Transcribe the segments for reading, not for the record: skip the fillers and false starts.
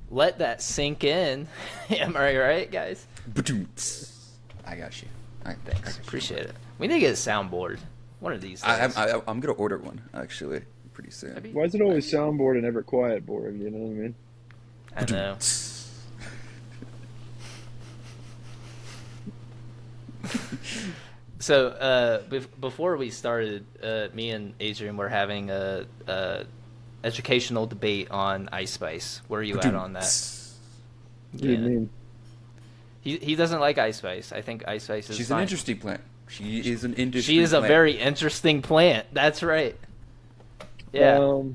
let that sink in. Am I right, guys? I got you. All right, Thanks. Appreciate it. We need to get a soundboard. One of these days. I'm gonna order one actually pretty soon. Why is it always soundboard and never quiet board? You know what I mean? I know. So before we started, me and Adrian were having a educational debate on Ice Spice. Where are you at on that? What do you mean? He doesn't like Ice Spice. I think Ice Spice is She's fine. an industry plant. She is an industry. She is plant. a very interesting plant. That's right. Yeah. Oh,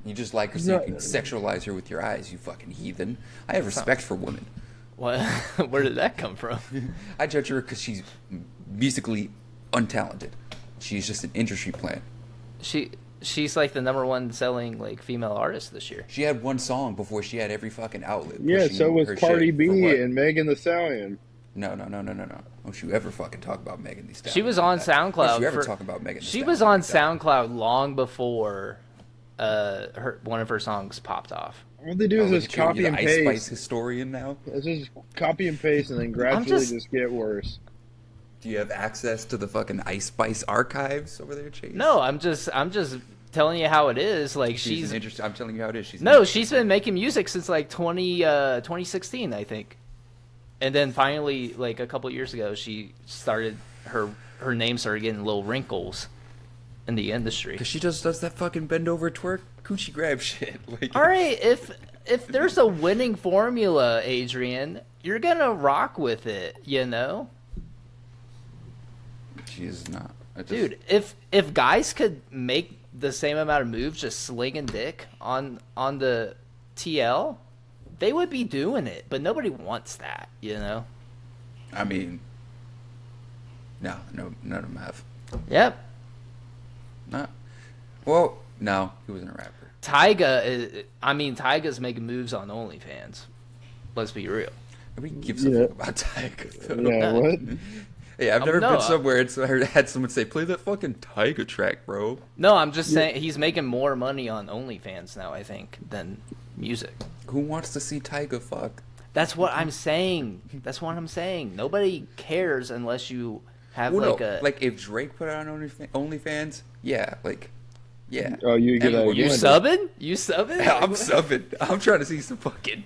you just like her so you can sexualize her with your eyes, you fucking heathen. I have respect for women. What? Where did that come from? I judge her because she's musically untalented. She's just an industry plant. She's like the #1 selling like female artist this year. She had one song before she had every fucking outlet. Yeah, so was Cardi B and Megan Thee Stallion. No. Don't you ever fucking talk about Megan Thee Stallion. She was on SoundCloud. Don't you ever talk about Megan Thee She Stallion was on like that. SoundCloud long before one of her songs popped off. All they do is just copy and paste. Ice Spice historian now. It's just copy and paste and then gradually just get worse. Do you have access to the fucking Ice Spice archives over there, Chase? No, I'm just telling you how it is. Like she's interesting. I'm telling you how it is. She's been making music since like 2016, I think. And then finally, like a couple of years ago, she started her name started getting little wrinkles in the industry. Because she just does that fucking bend over twerk coochie grab shit. Like, all right, if there's a winning formula, Adrian, you're gonna rock with it, you know. She is not. Dude, if guys could make the same amount of moves just slinging dick on the TL, they would be doing it, but nobody wants that, you know? I mean, no, none of them have. Yep. Not. Well, no, he wasn't a rapper. Tyga's making moves on OnlyFans. Let's be real. Nobody gives a fuck about Tyga, though. Yeah, what? Hey, I've never been somewhere and so I had someone say, play that fucking Tyga track, bro. No, I'm just saying he's making more money on OnlyFans now, I think, than music. Who wants to see Tyga fuck? That's what I'm saying. Nobody cares unless you have like if Drake put it on OnlyFans, yeah. Oh, you get that? You subbing? I'm subbing. I'm trying to see some fucking.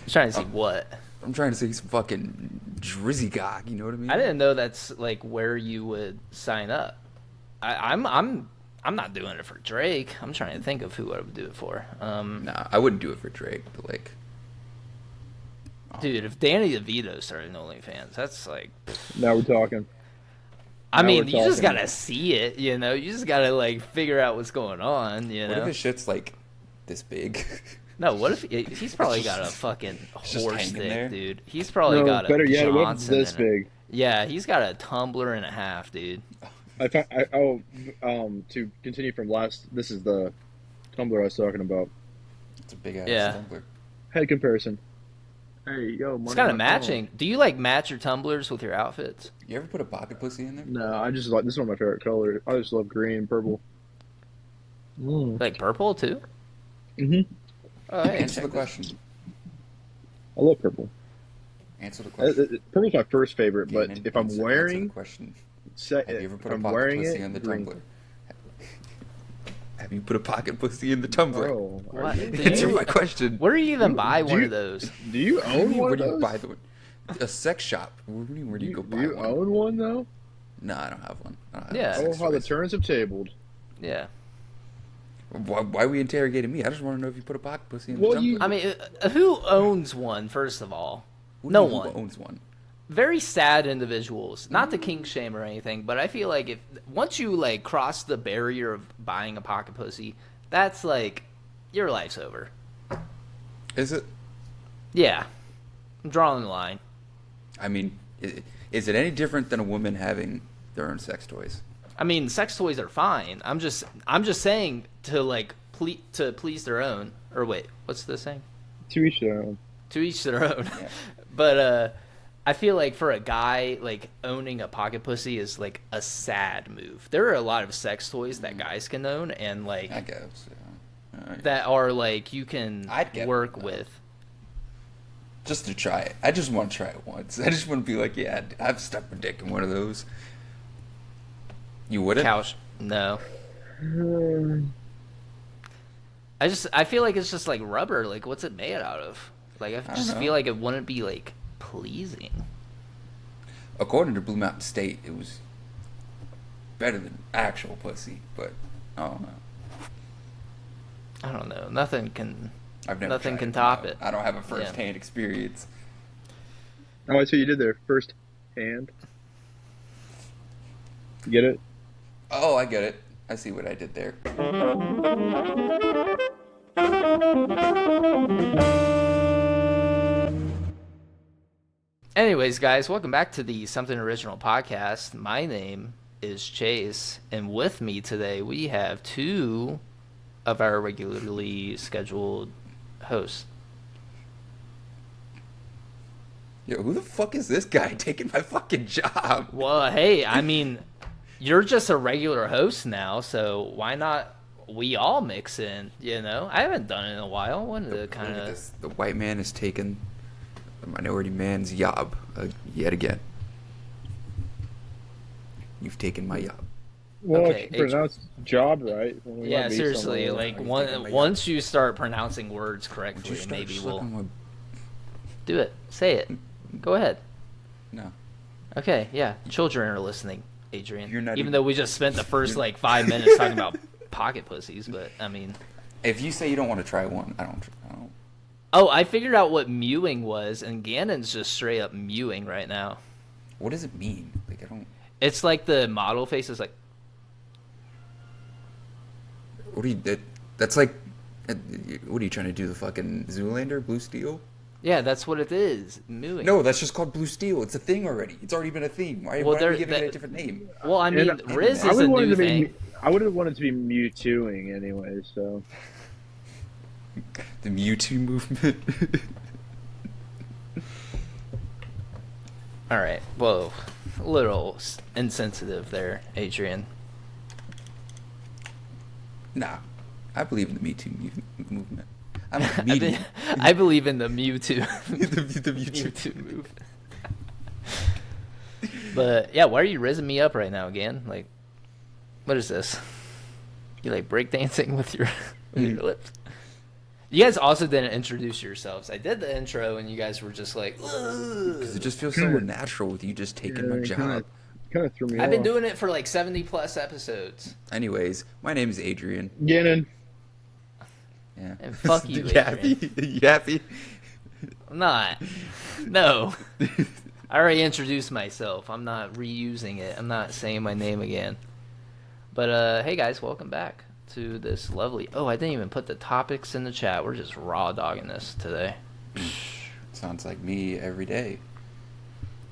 Trying to see what? I'm trying to see some fucking drizzy cock. You know what I mean? I didn't know that's like where you would sign up. I'm not doing it for Drake. I'm trying to think of who I would do it for. Nah, I wouldn't do it for Drake, but like. Dude, if Danny DeVito started OnlyFans, that's like. Now we're talking. I mean, you just gotta see it, you know. You just gotta like figure out what's going on, you know. What if his shit's like this big? No, what if he's probably got a fucking horse dick, there? dude? He's probably got a better yet, Johnson what if it's this big? Yeah, he's got a tumbler and a half, dude. To continue from last, this is the tumbler I was talking about. It's a big ass tumbler. Head comparison. Hey, yo, it's kind of matching. Do you like match your tumblers with your outfits? You ever put a pocket pussy in there? No, I just like this is one of my favorite colors. I just love green and purple. Like purple too? Mm-hmm. Oh, hey, answer the question. I love purple. Answer the question. Purple's my first favorite, but Gannon, if I'm wearing, question. Have you ever put a pocket pussy in the tumbler? Have you put a pocket pussy in the tumbler? Oh, answer my question. Where do you even buy one of those? Do you own one of those? Where do you buy a sex shop? Where do you go buy one? Do you own one though? No, I don't have one. Yeah. How the turns have tabled. Yeah. Why are we interrogating me? I just want to know if you put a pocket pussy in the tumbler. I mean, who owns one, first of all? Who owns one? Very sad individuals. Not to kink shame or anything, but I feel like once you like cross the barrier of buying a pocket pussy, that's like your life's over. Is it? Yeah. I'm drawing the line. I mean, is it any different than a woman having their own sex toys? I mean, sex toys are fine. I'm just saying to like to please their own. Or wait, what's the saying? To each their own. To each their own. Yeah. But I feel like for a guy, like owning a pocket pussy is like a sad move. There are a lot of sex toys that guys can own, and like I guess. Yeah. that are like you can I'd get work one, with. Just to try it. I just want to try it once. I just want to be like, yeah, I've stuck my dick in one of those. You wouldn't? Couch? No. I feel like it's just like rubber. Like, what's it made out of? Like, I don't just know. feel like it wouldn't be like pleasing. According to Blue Mountain State, it was better than actual pussy, but I don't know. I don't know. Nothing can Nothing can top it. I don't have a first-hand experience. Oh, I see what you did there. First hand. Get it? Oh, I get it. I see what I did there. Anyways, guys, welcome back to the Something Original podcast. My name is Chase, and with me today we have two of our regularly scheduled hosts. Yo, who the fuck is this guy taking my fucking job? Well, hey, I mean, you're just a regular host now, so why not we all mix in, you know? I haven't done it in a while. I wanted to kind Look at of... this. The white man has taken the minority man's job yet again. You've taken my job. Well, Okay, if you pronounce job right. Then we Yeah, might be seriously, somewhere. like, You're taking my once you start pronouncing words Would correctly, you start maybe we'll... sucking my... Do it. Say it. Go ahead. No. Okay, yeah. Children are listening, Adrian. You're not even even- though we just spent the first, like, 5 minutes talking about pocket pussies, but, I mean... If you say you don't want to try one, I don't. Oh, I figured out what mewing was, and Gannon's just straight up mewing right now. What does it mean? Like, I don't... It's like the model face is like... What are you... That's like... What are you trying to do? The fucking Zoolander? Blue Steel? Yeah, that's what it is. Mewing. No, that's just called Blue Steel. It's a thing already. It's already been a thing. Why are we giving it a different name? Well, I mean, And Riz I is would a want it new to be. thing. I would have wanted to be Mewtwoing anyway. So The Mewtwo movement. All right. Whoa. A little insensitive there, Adrian. Nah. I believe in the Me Too movement. I'm a I, comedian. I believe in the Mewtwo. the Mewtwo. Mewtwo move. But, yeah, why are you rizzing me up right now again? Like, what is this? You like breakdancing with your lips? You guys also didn't introduce yourselves. I did the intro, and you guys were just like, Because it just feels so unnatural with you just taking my job. Kind of threw me I've been off. doing it for like 70 plus episodes. Anyways, my name is Adrian. Gannon. Yeah. And fuck you, You happy? You happy? I'm not. No. I already introduced myself. I'm not reusing it. I'm not saying my name again. But hey guys, welcome back to this lovely... Oh, I didn't even put the topics in the chat. We're just raw dogging this today. Sounds like me every day.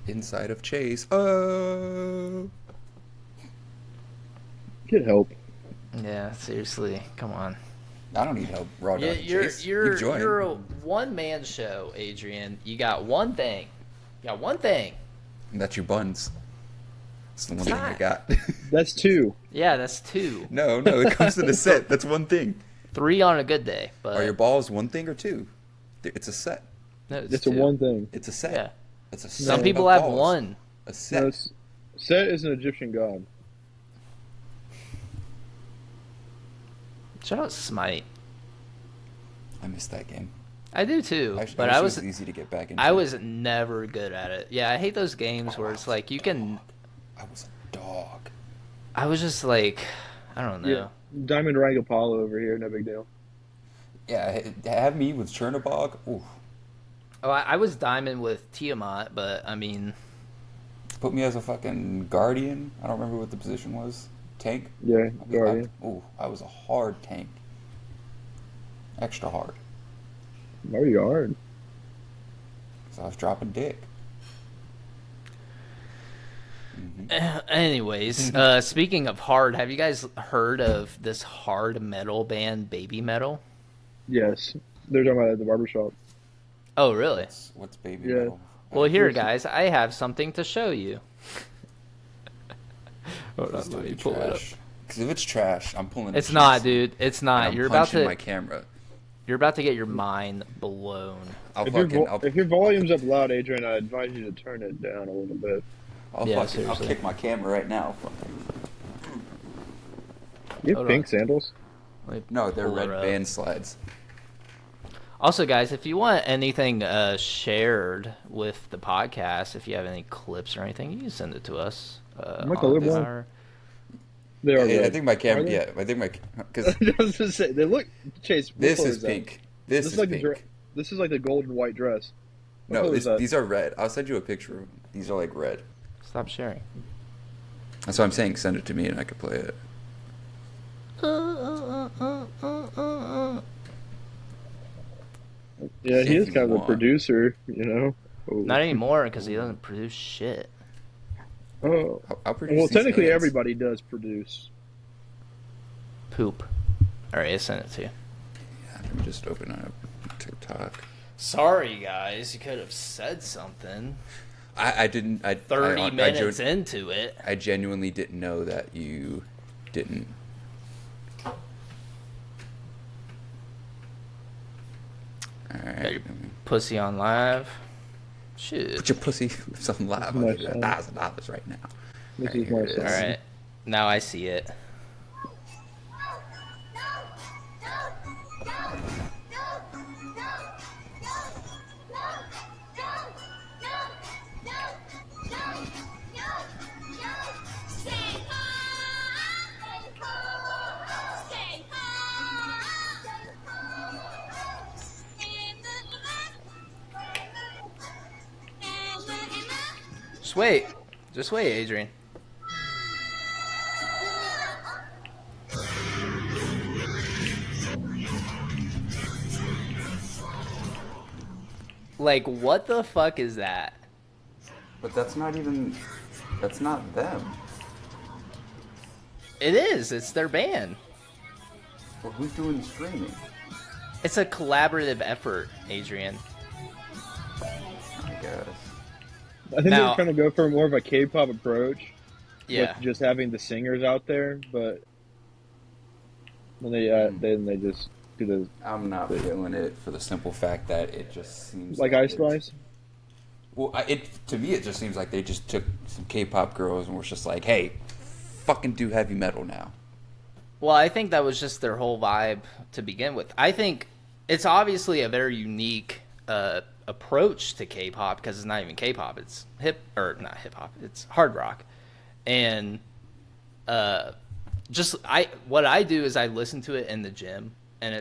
Inside of Chase. Oh. Get help. Yeah, seriously. Come on. I don't need help. Raw dog. Chase. You're join. a one-man show, Adrian. You got one thing. You got one thing. And that's your buns. That's the one It's thing I not. got. That's two. Yeah, that's two. No, it comes in a set. That's one thing. Three on a good day. But Are your balls one thing or two? It's a set. no, It's a two. one thing. It's a set. Yeah. It's a set. Some people of have balls. one. A set. No, Set is an Egyptian god. Shout out Smite. I missed that game. I do too, but wish I it was easy to get back into. I was never good at it. Yeah, I hate those games where it's like you can. I was a dog. I was just like, I don't know. Yeah. Diamond Rank Apollo over here. No big deal. Yeah, have me with Chernobog. Ooh, Oh, I was diamond with Tiamat, but I mean, put me as a fucking guardian. I don't remember what the position was. Tank. Yeah, Guardian. I was a hard tank. Extra hard. Very hard. So I was dropping dick. anyways, speaking of hard, have you guys heard of this hard metal band, Babymetal? Yes. They're talking about it at the barbershop. Oh, really? What's baby Yeah. metal? Well, here, guys, I have something to show you. Hold on, Please let me don't be pull it up. trash. Because if it's trash, I'm pulling. It's not, dude. It's and not. I'm You're about punching to. my camera. You're about to get your mind blown. If your volume's up loud, Adrian, I advise you to turn it down a little bit. Yeah, I'll kick my camera right now. You have Hold pink on. sandals? No, they're Pull red her up. band slides. Also, guys, if you want anything shared with the podcast, if you have any clips or anything, you can send it to us. Am I colorblind? Our... They are I red. think my camera. Are they? Yeah, I think my because I was gonna say they look. Chase, what this color is that? pink. This is like pink. this is like the gold and white dress. What No, color is that? these are red. I'll send you a picture of them. These are like red. Stop sharing. That's what I'm saying. Send it to me and I could play it. Yeah, he is If kind you of a want. producer, you know. Oh. Not anymore, because he doesn't produce shit. Oh. I'll produce Well, these technically, ads. everybody does produce. Poop. All right, I sent it to you. Yeah, let me just open up TikTok. Sorry, guys. You could have said something. I didn't. 30 minutes into it. I genuinely didn't know that you didn't. All Got right. your pussy on live. Shit. Put your pussy on live. I'll My give you son. $1,000 right now. This All right, is here my it is. son. All right. Now I see it. Just wait. Just wait, Adrian. Like, what the fuck is that? But that's not even. That's not them. It is. It's their band. Well, who's doing the streaming? It's a collaborative effort, Adrian. I guess. I think Now- they're trying to go for more of a K-pop approach. Yeah. With just having the singers out there, but then they just do the I'm not feeling it for the simple fact that it just seems like Ice it's- Spice. Well, to me, it just seems like they just took some K-pop girls and was just like, "Hey, fucking do heavy metal now." Well, I think that was just their whole vibe to begin with. I think it's obviously a very unique approach to K-pop because it's not even K-pop; it's not hip hop. It's hard rock, and what I do is I listen to it in the gym, and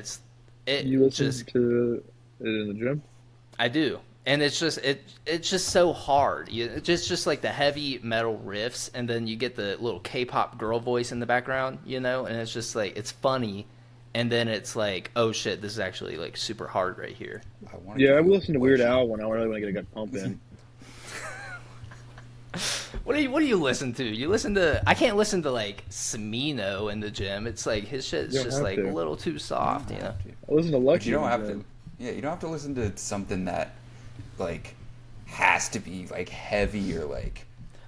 You listen just to it in the gym? I do. And it's just so hard. It's just like the heavy metal riffs, and then you get the little K-pop girl voice in the background, you know, and it's just like it's funny, and then it's like, oh shit, this is actually like super hard right here. Yeah, I listen to Weird Al when I really want to get a good pump in. What do you listen to? You listen to I can't listen to like Smino in the gym. It's like his shit is You don't just have like to. a little too soft, you know. I listen to But Lucky. you don't in have the to. gym. Yeah, you don't have to listen to something that like has to be like heavy or like.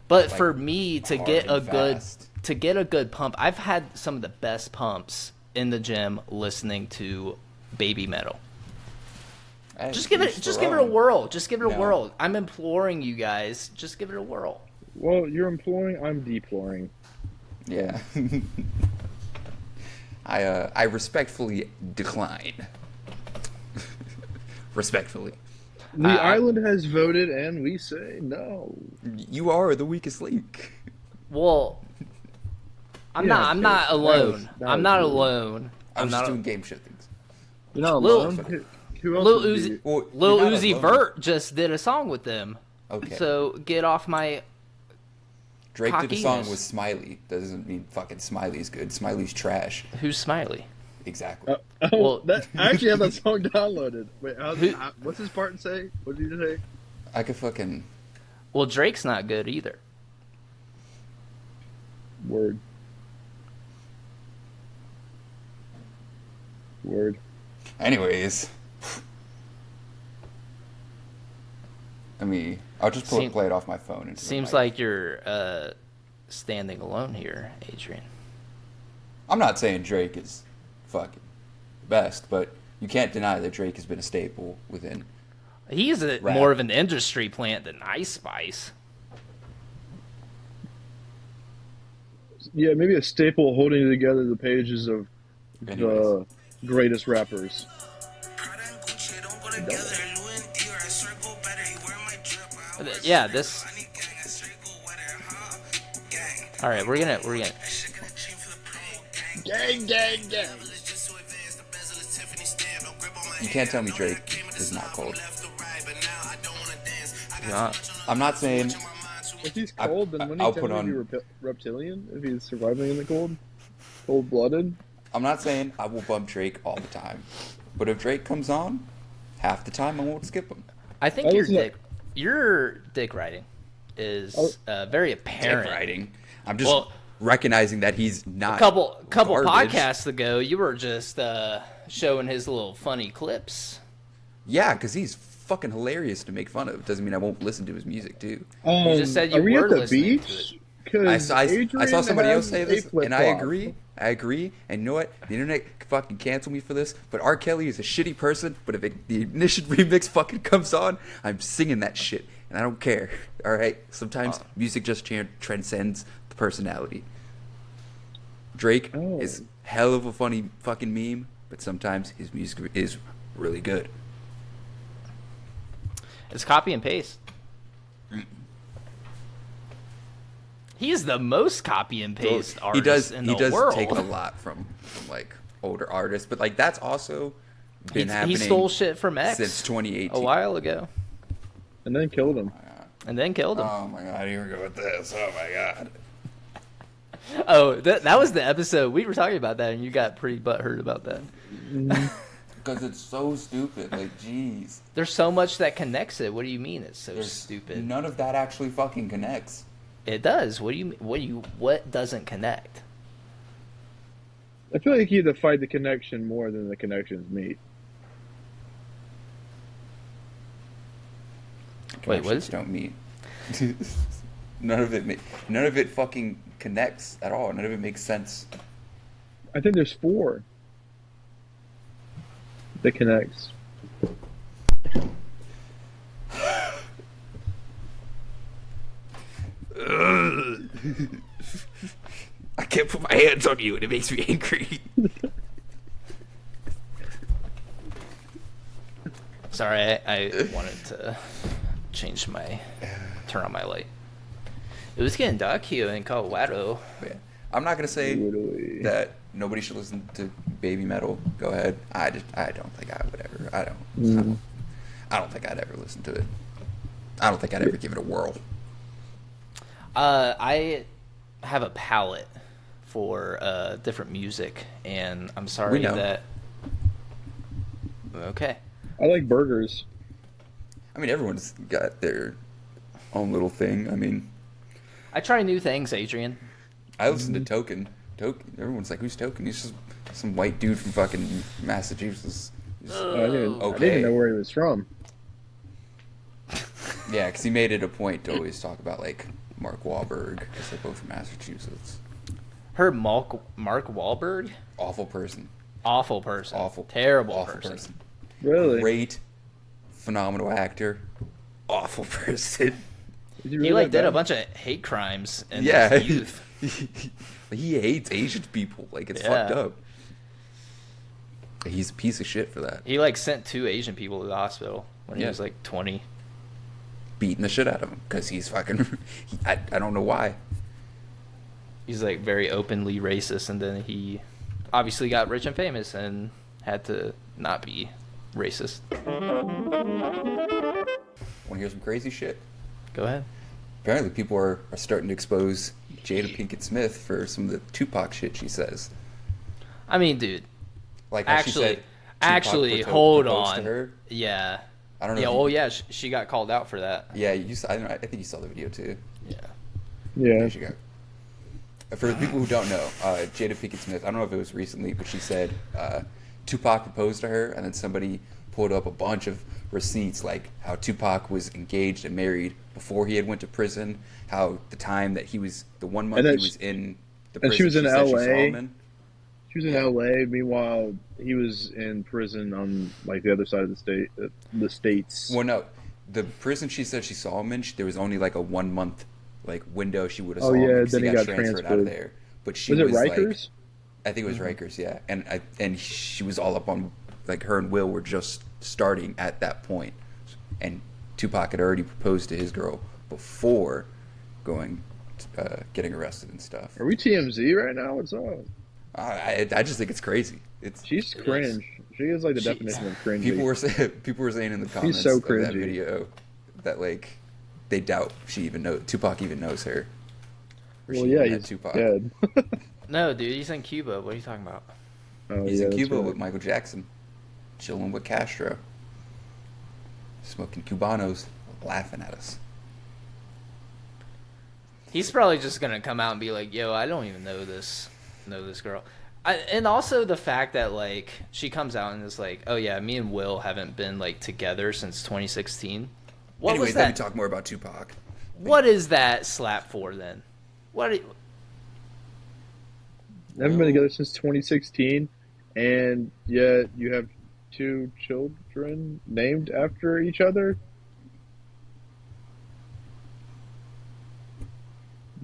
But like, for me to hard get a and good fast. pump, I've had some of the best pumps in the gym listening to Babymetal. Hey, Just give it each just their give it a own. whirl. Just give it a No. whirl. I'm imploring you guys, just give it a whirl. Well, you're imploring, I'm deploring. Yeah. I respectfully decline. Respectfully. The island has voted, and we say no. You are the weakest link. Well, I'm Yeah, not I'm not that alone. was I'm not rude. alone. I I'm was not just doing game shit things. You're not Lil- alone. Who else Lil would Uzi be? Well, Lil you're not Uzi alone. Vert just did a song with them. Okay. So get off my Drake did a song cockiness. with Smiley. Doesn't mean fucking Smiley's good. Smiley's trash. Who's Smiley? Exactly. Well- I actually have that song downloaded. Wait, Who- what's his part say? What did you say? I could fucking. Well, Drake's not good either. Word. Word. Anyways. I'll just play it off my phone. Into the Seems mic. like you're standing alone here, Adrian. I'm not saying Drake is fucking best, but you can't deny that Drake has been a staple within. He's more of an industry plant than Ice Spice. Yeah, maybe a staple holding together the pages of Anyways. the greatest rappers. Yeah, this. All right, we're gonna. Gang, gang, gang. You can't tell me Drake is not cold. Not. I'm not saying. If he's cold, then wouldn't I'll he put technically be reptilian? If he's surviving in the cold? Cold-blooded? I'm not saying I will bump Drake all the time, but if Drake comes on, half the time I won't skip him. I think your dick riding is very apparent. Dick riding. I'm just recognizing that he's not. A couple garbage. podcasts ago, you were just showing his little funny clips. Yeah, because he's fucking hilarious to make fun of. Doesn't mean I won't listen to his music too. You just said you were listening to it. I saw somebody else say this, and I flip-flop. agree. I agree. And you know what? The internet can fucking cancel me for this, but R. Kelly is a shitty person. But if the Ignition remix fucking comes on, I'm singing that shit, and I don't care. All right. Sometimes music just transcends the personality. Drake is hell of a funny fucking meme, but sometimes his music is really good. It's copy and paste. He's the most copy and paste artist in the world. He does take a lot from like older artists, but like that's also been happening. He stole shit from X since 2018, a while ago, And then killed him. Oh my god, here we go with this. Oh my god. Oh, that was the episode we were talking about that, and you got pretty butthurt about that. Because it's so stupid. Like, jeez. There's so much that connects it. What do you mean it's so stupid? None of that actually fucking connects. It does. What doesn't connect? I feel like you had to fight the connection more than the connections meet. Wait, what is it? Don't meet. None of it fucking connects at all. None of it makes sense. I think there's 4 that connects. I can't put my hands on you and it makes me angry. Sorry, I wanted to turn on my light. It was getting dark here in Colorado. Yeah. I'm not gonna say that nobody should listen to Babymetal. Go ahead. I don't think I would ever. I don't think I'd ever listen to it. I don't think I'd ever give it a whirl. I have a palette for different music, and I'm sorry that. Okay. I like burgers. I mean, everyone's got their own little thing. I mean, I try new things, Adrian. I listen to Token. Everyone's like, who's Token? He's just some white dude from fucking Massachusetts. I didn't even know where he was from. Yeah, because he made it a point to always talk about, like, Mark Wahlberg, because they're both from Massachusetts. Heard Mark Wahlberg? Awful person. Awful person. Awful. Terrible awful person. Really? Great, phenomenal actor. Awful person. He like did a bunch of hate crimes in his youth. He hates Asian people. Like, it's fucked up. He's a piece of shit for that. He like sent 2 Asian people to the hospital when he was like 20. Beating the shit out of him because he's fucking. I don't know why. He's like very openly racist, and then he obviously got rich and famous and had to not be racist. Want to hear some crazy shit? Go ahead. Apparently, people are starting to expose Jada Pinkett Smith for some of the Tupac shit she says. I mean, dude. Like how she said, hold proposed on. to her. Yeah. I don't know. Yeah. she got called out for that. Yeah, I think you saw the video too. Yeah. Yeah. She got. For the people who don't know, Jada Pinkett Smith, I don't know if it was recently, but she said Tupac proposed to her, and then somebody pulled up a bunch of receipts, like how Tupac was engaged and married before he had went to prison, how the time that he was, the 1 month he was in the prison, and she was in said she saw L.A. him in. She was in L.A. Meanwhile, he was in prison on like the other side of the states. Well, no, the prison she said she saw him in, there was only like a 1 month like window she would have Oh saw him yeah, because then he he got got transferred out of there. But she Was it was like, Rikers? I think it was Rikers, yeah, and she was all up on like her and Will were just starting at that point, and Tupac had already proposed to his girl before getting arrested and stuff. Are we TMZ right now? What's up? I just think it's crazy. She's cringe. She is like the definition of cringe. People were saying in the comments so of that cringy. video that like they doubt Tupac even knows her. Or Well, she yeah, even met he's Tupac. dead. No, dude, he's in Cuba. What are you talking about? Oh, He's yeah, in that's Cuba right. with Michael Jackson, chilling with Castro, smoking Cubanos, laughing at us. He's probably just gonna come out and be like, "Yo, I don't even know this girl." And also the fact that like she comes out and is like, "Oh yeah, me and Will haven't been like together since 2016." What Anyways, was let me that? talk more about Tupac. What is that slap for then? What? They haven't been together since 2016, and yet you have two children named after each other.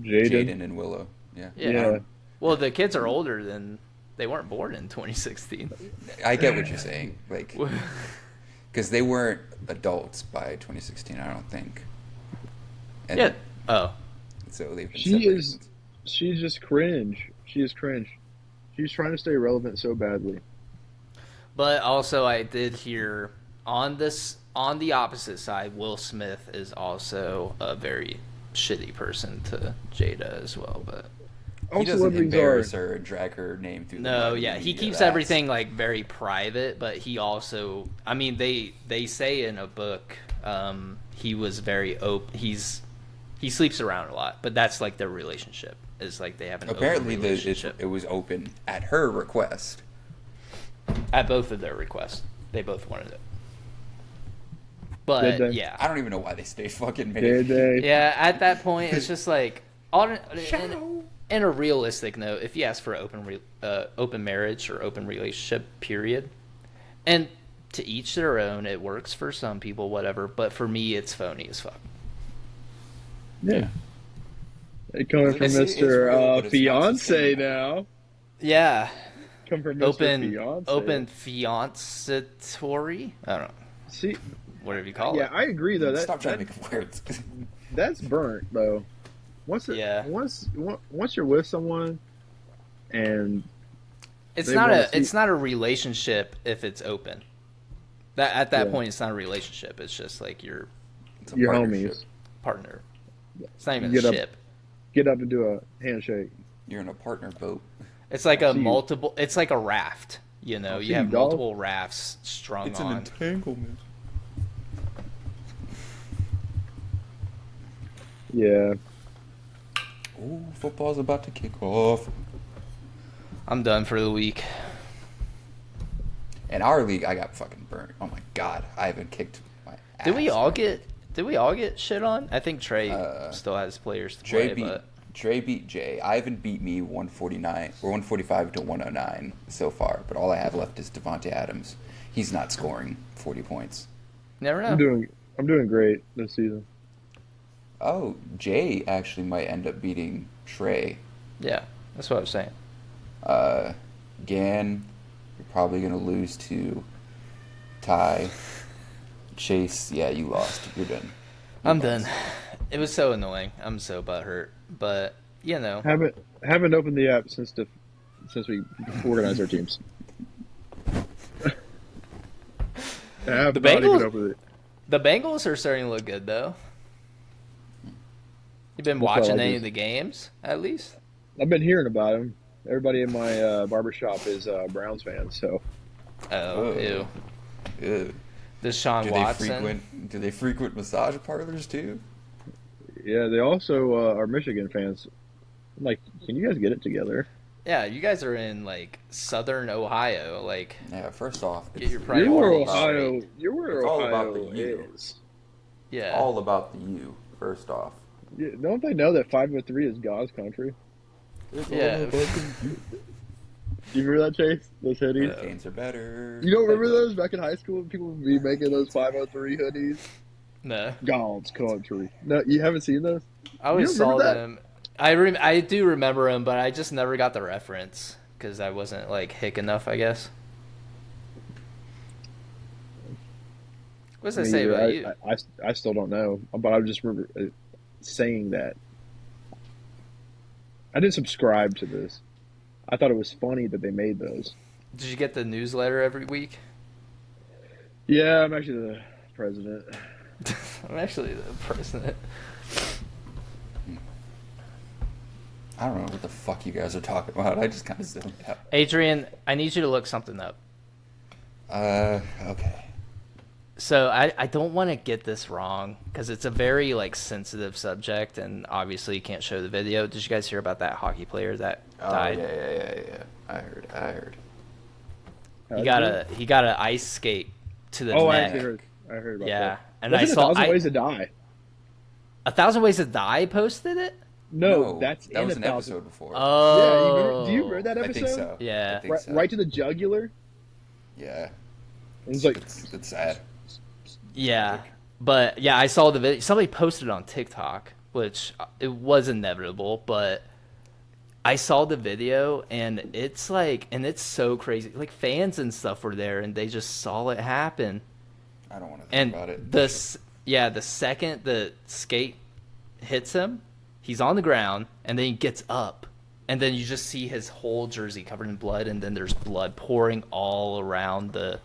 Jaden and Willow. Yeah. Yeah. Well, the kids are older than they weren't born in 2016. I get what you're saying, like, because they weren't adults by 2016. I don't think. And Yeah. Oh. So they've been She separated is. since- She's just cringe. She is cringe. She's trying to stay relevant so badly. But also, I did hear on the opposite side, Will Smith is also a very shitty person to Jada as well. But He doesn't embarrass her or drag her name through the no, mud. yeah, he keeps That's- everything like very private. But he also, I mean, they say in a book, he was very open. He sleeps around a lot, but that's like their relationship. Is like they have an Apparently, open relationship. it was open at her request. At both of their requests. They both wanted it. But, Did they? yeah. I don't even know why they stay fucking Did married. they? Yeah, at that point, it's just like... in a realistic note, if you ask for open marriage or open relationship, period, and to each their own, it works for some people, whatever, but for me, it's phony as fuck. Yeah. They coming from It's real, Mr. but it's not Fiance sustainable. now. Yeah. Come from Mr. Open Fiance. fiancatory? I don't know. See, Whatever you call yeah, it. I agree though. Stop trying to make words. That's burnt though. Once you're with someone, and It's they not wanna it's see- not a relationship if it's open. That at that Yeah. point, it's not a relationship. It's just like your It's a your partnership. homies partner. It's not even You a get up- ship. get up and do a handshake. You're in a partner boat. It's like a See you. multiple. It's like a raft. You know, I'll you see have you, dog. multiple rafts strung on. entanglement. Yeah. Ooh, football's about to kick off. I'm done for the week. In our league, I got fucking burnt. Oh my god, I haven't kicked my ass. Did we all get shit on? I think Trey still has players to play, but Trey beat Jay. Ivan beat me 149 or 145 to 109 so far, but all I have left is Devontae Adams. He's not scoring 40 points. never know. I'm doing great this season. Oh, Jay actually might end up beating Trey. Yeah, that's what I was saying. Gann, you're probably gonna lose to Ty. Chase, yeah, you lost. You're done. I'm done. It was so annoying. I'm so butthurt, but you know. Haven't opened the app since we organized our teams. I have The not even Bengals- opened it. The Bengals are starting to look good, though. You been That's all watching I any do. of the games, at least? I've been hearing about him. Everybody in my barbershop is Browns fans, so Oh, ew. Ew. Deshaun Watson. Do they frequent massage parlors too? yeah. They also are Michigan fans. I'm like, can you guys get it together? Yeah, you guys are in, like, southern Ohio. Like, Yeah. First off, get your You're where priorities Ohio. straight. You're where It's all Ohio about the U. is. Yeah. all about the U. First off, Yeah, don't they know that 503 is God's country? it's Yeah. all about the U. you remember that, Chase? Those hoodies? Hurricanes are better. You don't remember those back in high school? People would be making those 503 hoodies. No, God's country. No, you haven't seen those? I always You saw remember that? them. I do remember them, but I just never got the reference because I wasn't like hick enough, I guess. What does that say about you? I still don't know, but I just remember saying that. I didn't subscribe to this. I thought it was funny that they made those. Did you get the newsletter every week? Yeah, I'm actually the president. I'm actually the president. I don't know what the fuck you guys are talking about. I just kind of zoned out. Adrian, I need you to look something up. Okay. So I don't want to get this wrong because it's a very like sensitive subject, and obviously you can't show the video. Did you guys hear about that hockey player that died? Yeah. I heard. He got an ice skate to the Oh, I neck. actually heard. I heard about Yeah, that. and Wasn't I saw 1,000 Ways to Die. 1,000 Ways to Die posted it. No, that was in an 1,000. episode before. Oh, Do you remember that I episode? think so. Yeah. I think so. Right to the jugular. Yeah. It was like, It's sad. Yeah, but yeah, I saw the video. Somebody posted it on TikTok, which it was inevitable, but I saw the video and it's like, and it's so crazy. Like fans and stuff were there and they just saw it happen. I don't want to And think about it. the second the skate hits him, he's on the ground and then he gets up. And then you just see his whole jersey covered in blood, and then there's blood pouring all around him.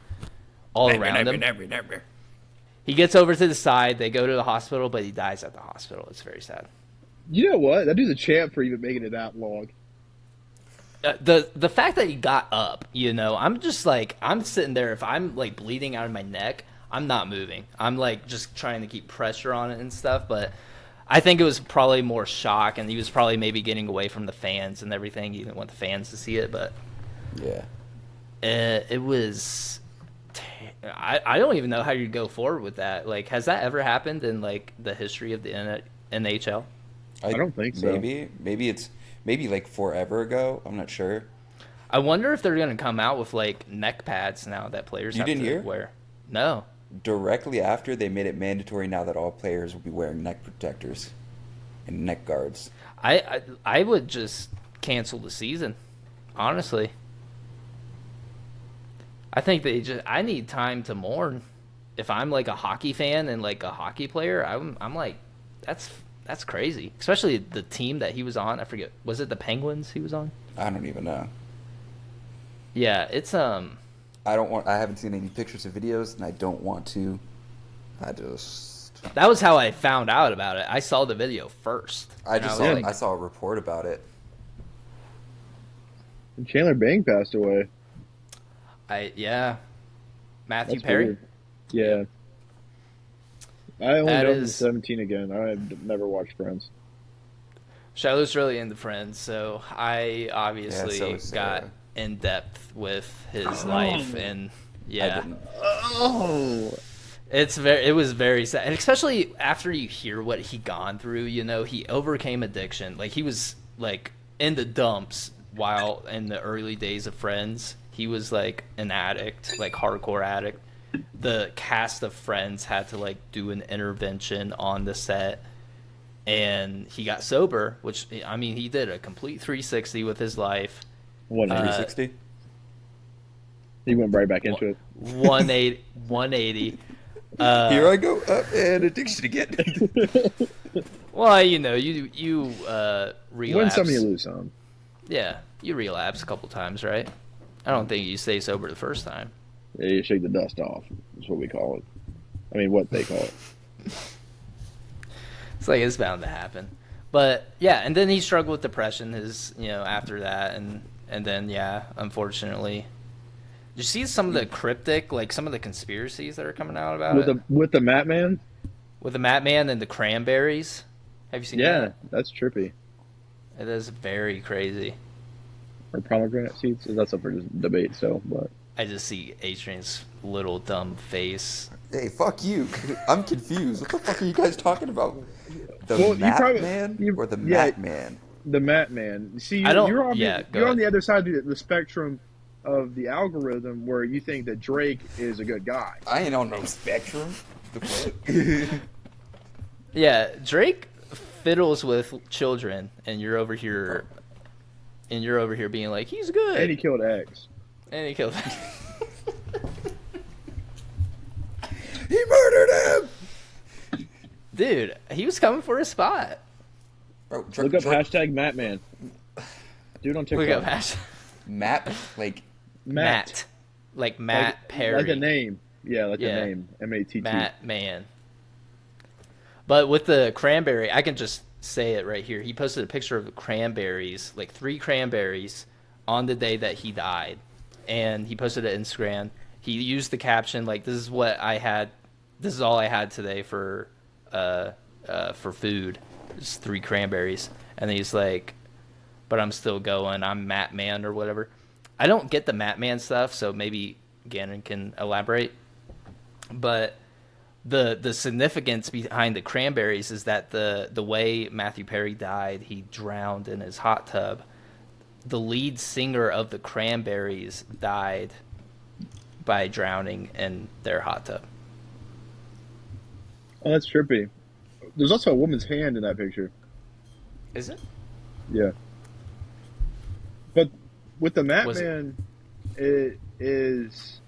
He gets over to the side. They go to the hospital, but he dies at the hospital. It's very sad. you know what? That dude's a champ for even making it that long. The fact that he got up, I'm just like, I'm sitting there. If I'm like bleeding out of my neck, I'm not moving. I'm like just trying to keep pressure on it and stuff. But I think it was probably more shock, and he was probably maybe getting away from the fans and everything. He didn't want the fans to see it, but Yeah. it was. I don't even know how you go forward with that. Like, has that ever happened in like the history of the NHL? I don't think so. Maybe like forever ago. I'm not sure. I wonder if they're gonna come out with like neck pads now that players You have didn't to hear? wear. No. Directly after, they made it mandatory now that all players will be wearing neck protectors and neck guards. I would just cancel the season, honestly. I think I need time to mourn. If I'm like a hockey fan and like a hockey player, I'm like, that's crazy. Especially the team that he was on. I forget, was it the Penguins he was on? I don't even know. Yeah, it's I haven't seen any pictures or videos, and I don't want to. That was how I found out about it. I saw the video first. I I saw a report about it. And Chandler Bing passed away. Matthew That's Perry. weird. Yeah. I only That know him in is- 17 again. I've never watched Friends. Shiloh's really into Friends, so I obviously so is got Sarah. in depth with his life, and I yeah, didn't. Oh. it was very sad, and especially after you hear what he gone through. He overcame addiction. Like he was like in the dumps while in the early days of Friends. He was like an addict, like hardcore addict. The cast of Friends had to like do an intervention on the set, and he got sober, which, I mean, he did a complete 360 with his life. 360. He went right back into it. 180. Here I go up and addiction again. Well, you relapse. Win some, you lose some. Yeah, you relapse a couple times, right? I don't think you stay sober the first time. Yeah, you shake the dust off. That's what we call it. I mean, what they call it. It's like it's bound to happen. But yeah, and then he struggled with depression after that, and then unfortunately. Did you see some of the cryptic, like some of the conspiracies that are coming out about it? With the Mat Man? With the Mat Man and the cranberries? Have you seen Yeah, that? that's trippy. It is very crazy. Or pomegranate seeds? That's up for debate, so, but. I just see Adrian's little dumb face. Hey, fuck you. I'm confused. What the fuck are you guys talking about? The Well, Mat Man or the Mat Man? the Matt Man. See, I don't. you're on Yeah, go you're on ahead. the other side of the spectrum of the algorithm where you think that Drake is a good guy. I ain't on no spectrum. The fuck? Yeah, Drake fiddles with children, and you're over here, being like, he's good, And he killed X. and he killed. He murdered him. Dude, he was coming for his spot. Bro, Look up hashtag Matt Man. Dude on TikTok. Look up hashtag Matt, like Matt, like Matt Perry, Like a name. Yeah, like Yeah. a name. M-A-T-T. Matt Man. But with the cranberry, I can just say it right here. He posted a picture of the cranberries, like 3 cranberries, on the day that he died, and he posted it on Instagram. He used the caption like, "This is what I had. This is all I had today for food. Just 3 cranberries." And he's like, "But I'm still going. I'm Matt Man or whatever." I don't get the Matt Man stuff, so maybe Gannon can elaborate. But the significance behind the cranberries is that the way Matthew Perry died, he drowned in his hot tub. The lead singer of the Cranberries died by drowning in their hot tub. Oh, that's trippy. There's also a woman's hand in that picture. Is it? Yeah. But with the Matt Was it? Man, it is.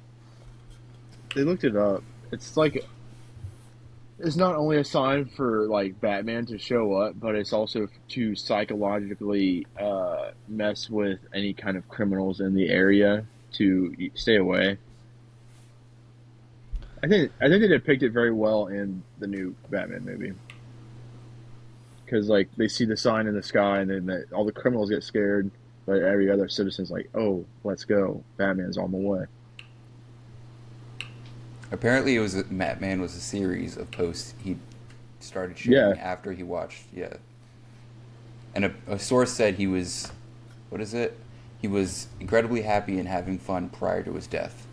They looked it up. It's like. It's not only a sign for like Batman to show up, but it's also to psychologically mess with any kind of criminals in the area to stay away. I think they depict it very well in the new Batman movie. Because like they see the sign in the sky, and then all the criminals get scared, but every other citizen's like, "Oh, let's go! Batman's on the way." apparently it was Matt Man was a series of posts he started sharing after he watched. Yeah. And a source said he was, what is it? He was incredibly happy and having fun prior to his death.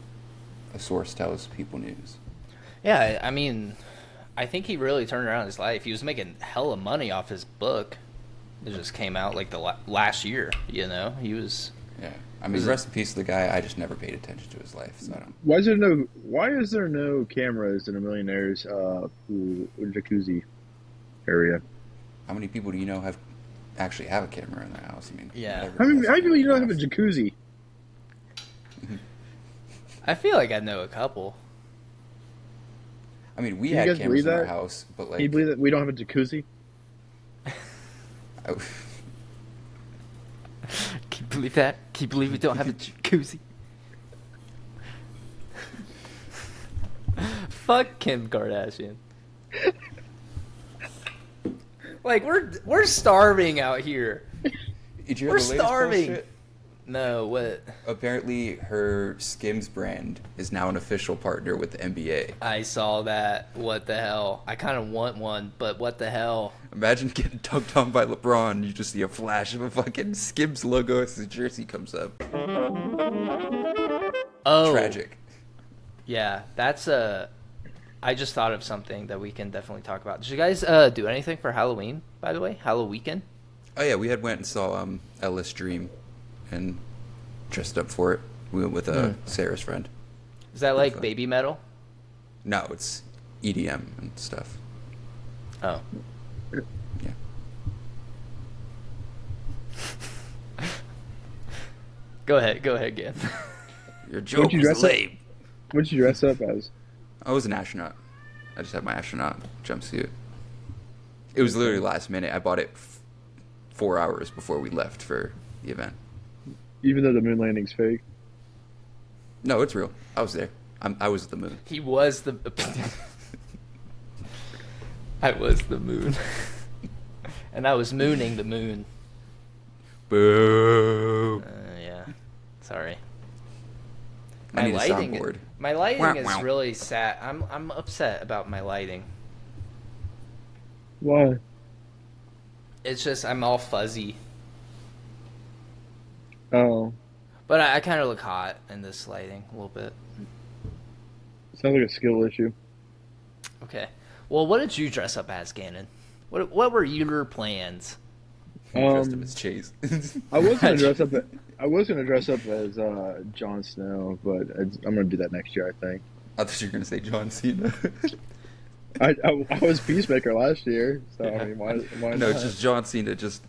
A source tells People News. Yeah, I mean, I think he really turned around his life. He was making hella money off his book. It just came out like the last year, you know? He was... Yeah. I mean, rest in peace to the guy. I just never paid attention to his life, so I don't... Why is there no cameras in a millionaire's jacuzzi area? How many people do you know actually have a camera in their house? I mean, Yeah. How many people you don't have a jacuzzi? I feel like I know a couple. I mean, we Can you had guys cameras believe in our that? house, but like... Can you believe that we don't have a jacuzzi? I- Can you believe that? Can you believe we don't have a jacuzzi? Fuck Kim Kardashian. Like we're starving out here. Did you hear We're the latest starving. bullshit? No, what? Apparently, her Skims brand is now an official partner with the NBA. I saw that. What the hell? I kind of want one, but what the hell? Imagine getting dunked on by LeBron. You just see a flash of a fucking Skims logo as his jersey comes up. Oh, Tragic. Yeah, that's I just thought of something that we can definitely talk about. Did you guys do anything for Halloween? By the way, Halloween? Oh yeah, we went and saw Ellis Dream, and dressed up for it. We went with Sarah's friend. Is that like fun. Babymetal? No, it's EDM and stuff. Oh. Yeah. Go ahead again. Your joke What'd you was dress up? lame. What'd you dress up as? I was an astronaut. I just had my astronaut jumpsuit. It was literally last minute. I bought it 4 hours before we left for the event. Even though the moon landing's fake. No, it's real. I was there. I was at the moon. He was the... I was the moon. And I was mooning the moon. Boo. Yeah. Sorry. I need a soundboard. My lighting Wah, is wah. really sad. I'm upset about my lighting. Why? It's just I'm all fuzzy. Oh. But I kind of look hot in this lighting a little bit. Sounds like a skill issue. Okay. Well, what did you dress up as, Gannon? What were your plans? You dressed up as Chase. I was gonna dress up. As Jon Snow, but I'm gonna do that next year. I think. I thought you were gonna say John Cena. I was Peacemaker last year, so Yeah. I mean, why No, not? it's just John Cena, just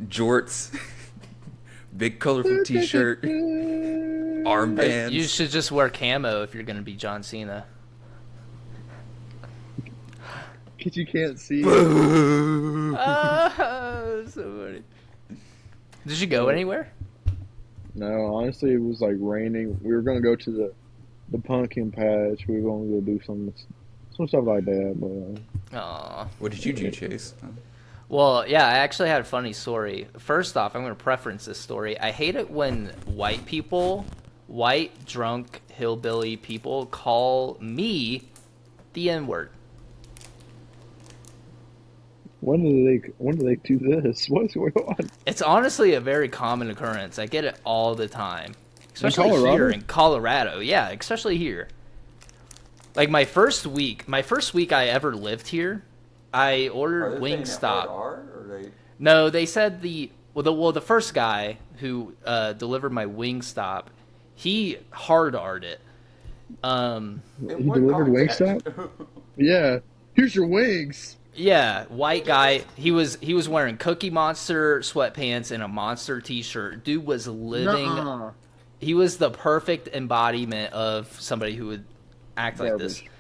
jorts, big colorful T-shirt, armbands. You should just wear camo if you're gonna be John Cena. Because you can't see. So funny. Did you go anywhere? No, honestly, it was like raining. We were gonna go to the pumpkin patch. We were gonna go do some stuff like that, but. Aw. What did you do, Chase? Well, yeah, I actually had a funny story. First off, I'm going to preference this story. I hate it when white, drunk, hillbilly people call me the N-word. When do they do this? What's going on? It's honestly a very common occurrence. I get it all the time. Especially Colorado? here in Colorado. Yeah, especially here. Like my first week I ever lived here, I ordered Wingstop. No, they said the first guy who delivered my Wingstop, he hard R'd it. He delivered Wingstop? Yeah. Here's your wings. Yeah, white guy. He was wearing Cookie Monster sweatpants and a Monster T-shirt. Dude was living. Nuh-uh. He was the perfect embodiment of somebody who would act like this. Garbage.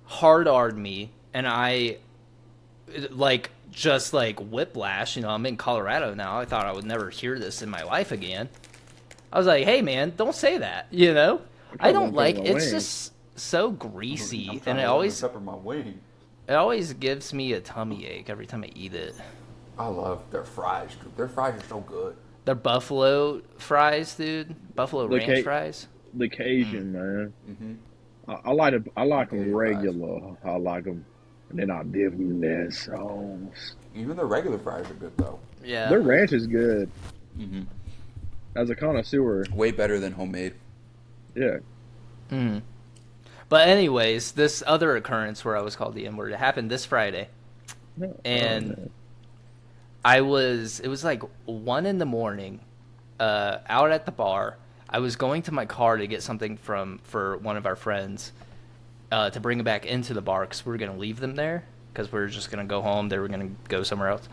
Hard R'd me, and I just whiplash. You know, I'm in Colorado now. I thought I would never hear this in my life again. I was like, hey man, don't say that. You know, I don't like. It's just so greasy, and it always gives me a tummy ache every time I eat it. I love their fries, dude. Their fries are so good. They're buffalo fries, dude. Buffalo ranch fries. The Cajun, man. Mm-hmm. I like them. I like them Okay, regular. I like them. And then I dip them in that sauce. Even the regular fries are good though. Yeah. Their ranch is good. Mm-hmm. As a connoisseur, Way better than homemade. yeah. Mm. But anyways, this other occurrence where I was called the N-word, it happened this Friday. No, And it was like 1 a.m, out at the bar. I was going to my car to get something for one of our friends to bring it back into the bar because we were going to leave them there because we were just going to go home. They were going to go somewhere else.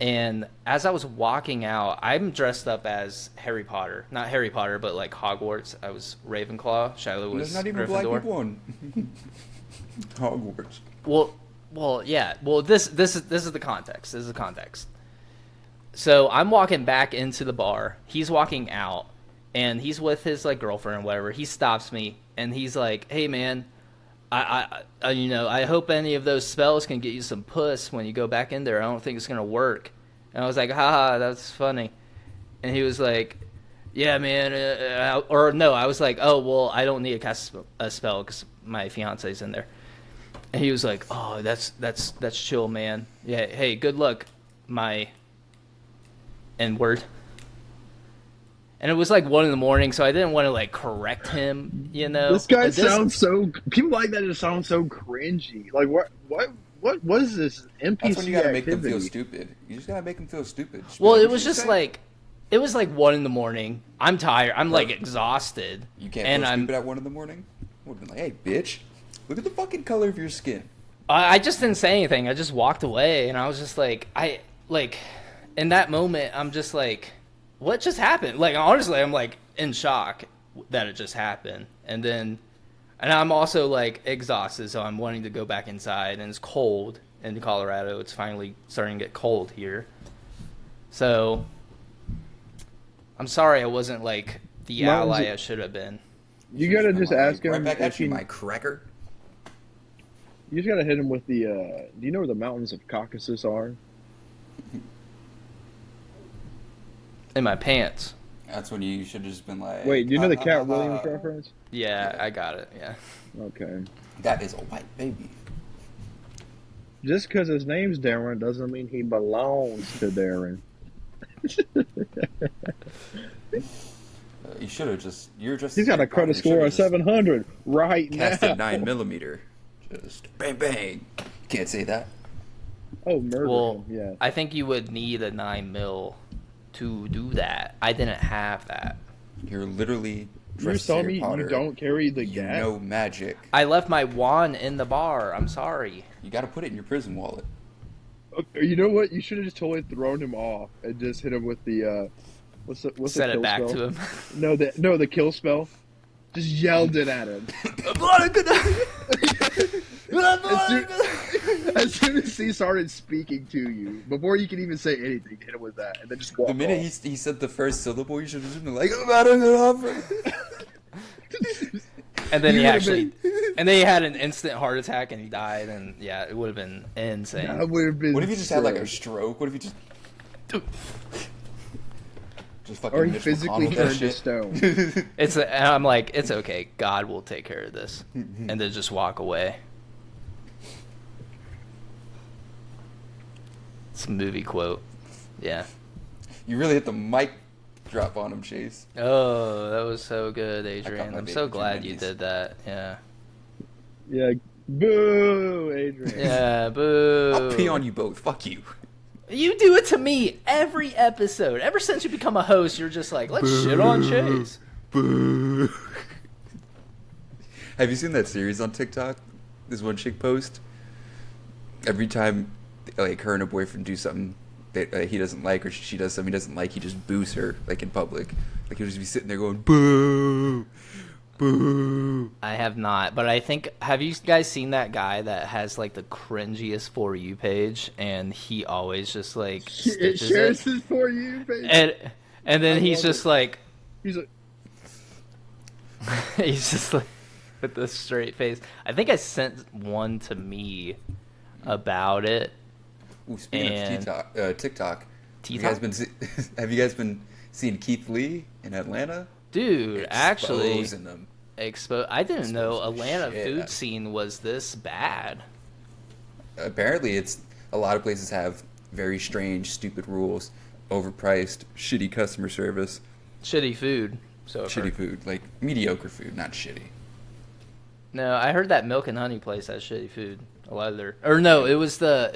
And as I was walking out, I'm dressed up as Harry Potter. Not Harry Potter, but like Hogwarts. I was Ravenclaw. Shiloh was There's not even Gryffindor. black people in Hogwarts. Well, yeah. Well, this is the context. This is the context. So I'm walking back into the bar. He's walking out, and he's with his like girlfriend or whatever. He stops me, and he's like, "Hey, man, I hope any of those spells can get you some puss when you go back in there. I don't think it's gonna work." And I was like, "Haha, that's funny." And he was like, "Yeah, man," or no, I was like, "Oh, well, I don't need to cast a spell because my fiance's in there." And he was like, "Oh, that's chill, man. Yeah, hey, good luck, my N-word." And it was like 1 a.m, so I didn't want to like correct him, you know. This guy sounds so. People like that just sound so cringy. Like what is this NPC That's when you gotta make them activity? feel stupid. You just gotta make them feel stupid. Just be Well, like, it "What was you just say?" like, it was like 1 a.m. I'm tired. I'm like exhausted. You can't and feel I'm. stupid at 1 a.m. Would have been like, "Hey, bitch, look at the fucking color of your skin." I just didn't say anything. I just walked away, and I was just like, in that moment, I'm just like, what just happened? Like, honestly, I'm like in shock that it just happened. And I'm also like exhausted, so I'm wanting to go back inside, and it's cold in Colorado. It's finally starting to get cold here. So I'm sorry I wasn't like the ally I should have been. You gotta just ask him. Right back if at you, he- my cracker. You just gotta hit him with the. Do you know where the mountains of Caucasus are? In my pants. That's when you should have just been like. Wait, do you know the Cat Williams reference? Yeah, I got it. Yeah. Okay. That is a white baby. Just because his name's Darren doesn't mean he belongs to Darren. You should have just. You're just. He's got a credit score of 700 right Cast now. at 9mm. Just bang bang. Can't say that. Oh, murder Well, him. Yeah. I think you would need a 9mm to do that. I didn't have that. You're literally You're dressed as telling Harry me Potter. you don't carry the You gat? know magic. I left my wand in the bar. I'm sorry. You got to put it in your prison wallet. Okay, you know what? You should have just totally thrown him off and just hit him with the what's the Set kill it back spell? to him. No, the kill spell. Just yelled it at him. As soon as he started speaking to you, before you could even say anything, hit him with that, and then just walk The minute off. he said the first syllable, you should have just been like, "I'm out of the offer." And then You he would've actually, and then he had an instant heart attack and he died. And yeah, it would have been insane. That would have been. What if he just had like a sick. stroke? What if he just fucking Or he Mitch physically McConnell that turned to shit? stone. And I'm like, it's okay. God will take care of this, and then just walk away. It's a movie quote. Yeah. You really hit the mic drop on him, Chase. Oh, that was so good, Adrian. my I'm so baby glad you Jimenez. did that. Yeah. Yeah. Boo, Adrian. Yeah. Boo. I'll pee on you both. Fuck you. You do it to me every episode. Ever since you become a host, you're just like, let's shit on Chase. Boo. Have you seen that series on TikTok? This one chick post. Every time, like, her and her boyfriend do something that he doesn't like, or she does something he doesn't like, he just boos her, like, in public. Like, he'll just be sitting there going, boo, boo. I have not, but I think, have you guys seen that guy that has like the cringiest For You page, and he always just like It stitches shares it, his For You page. and then I he's love just it. like He's like, he's just like with this straight face. I think I sent one to me about it. Ooh, speaking And- of TikTok, TikTok? have you guys been seeing Keith Lee in Atlanta? Dude, actually, Exposing them. I didn't know Exposing Atlanta shit. food scene was this bad. Apparently, a lot of places have very strange, stupid rules, overpriced, shitty customer service, Shitty food. So I've shitty heard. food, like mediocre food, not shitty. No, I heard that Milk and Honey place has shitty food. A lot of their, or no, it was the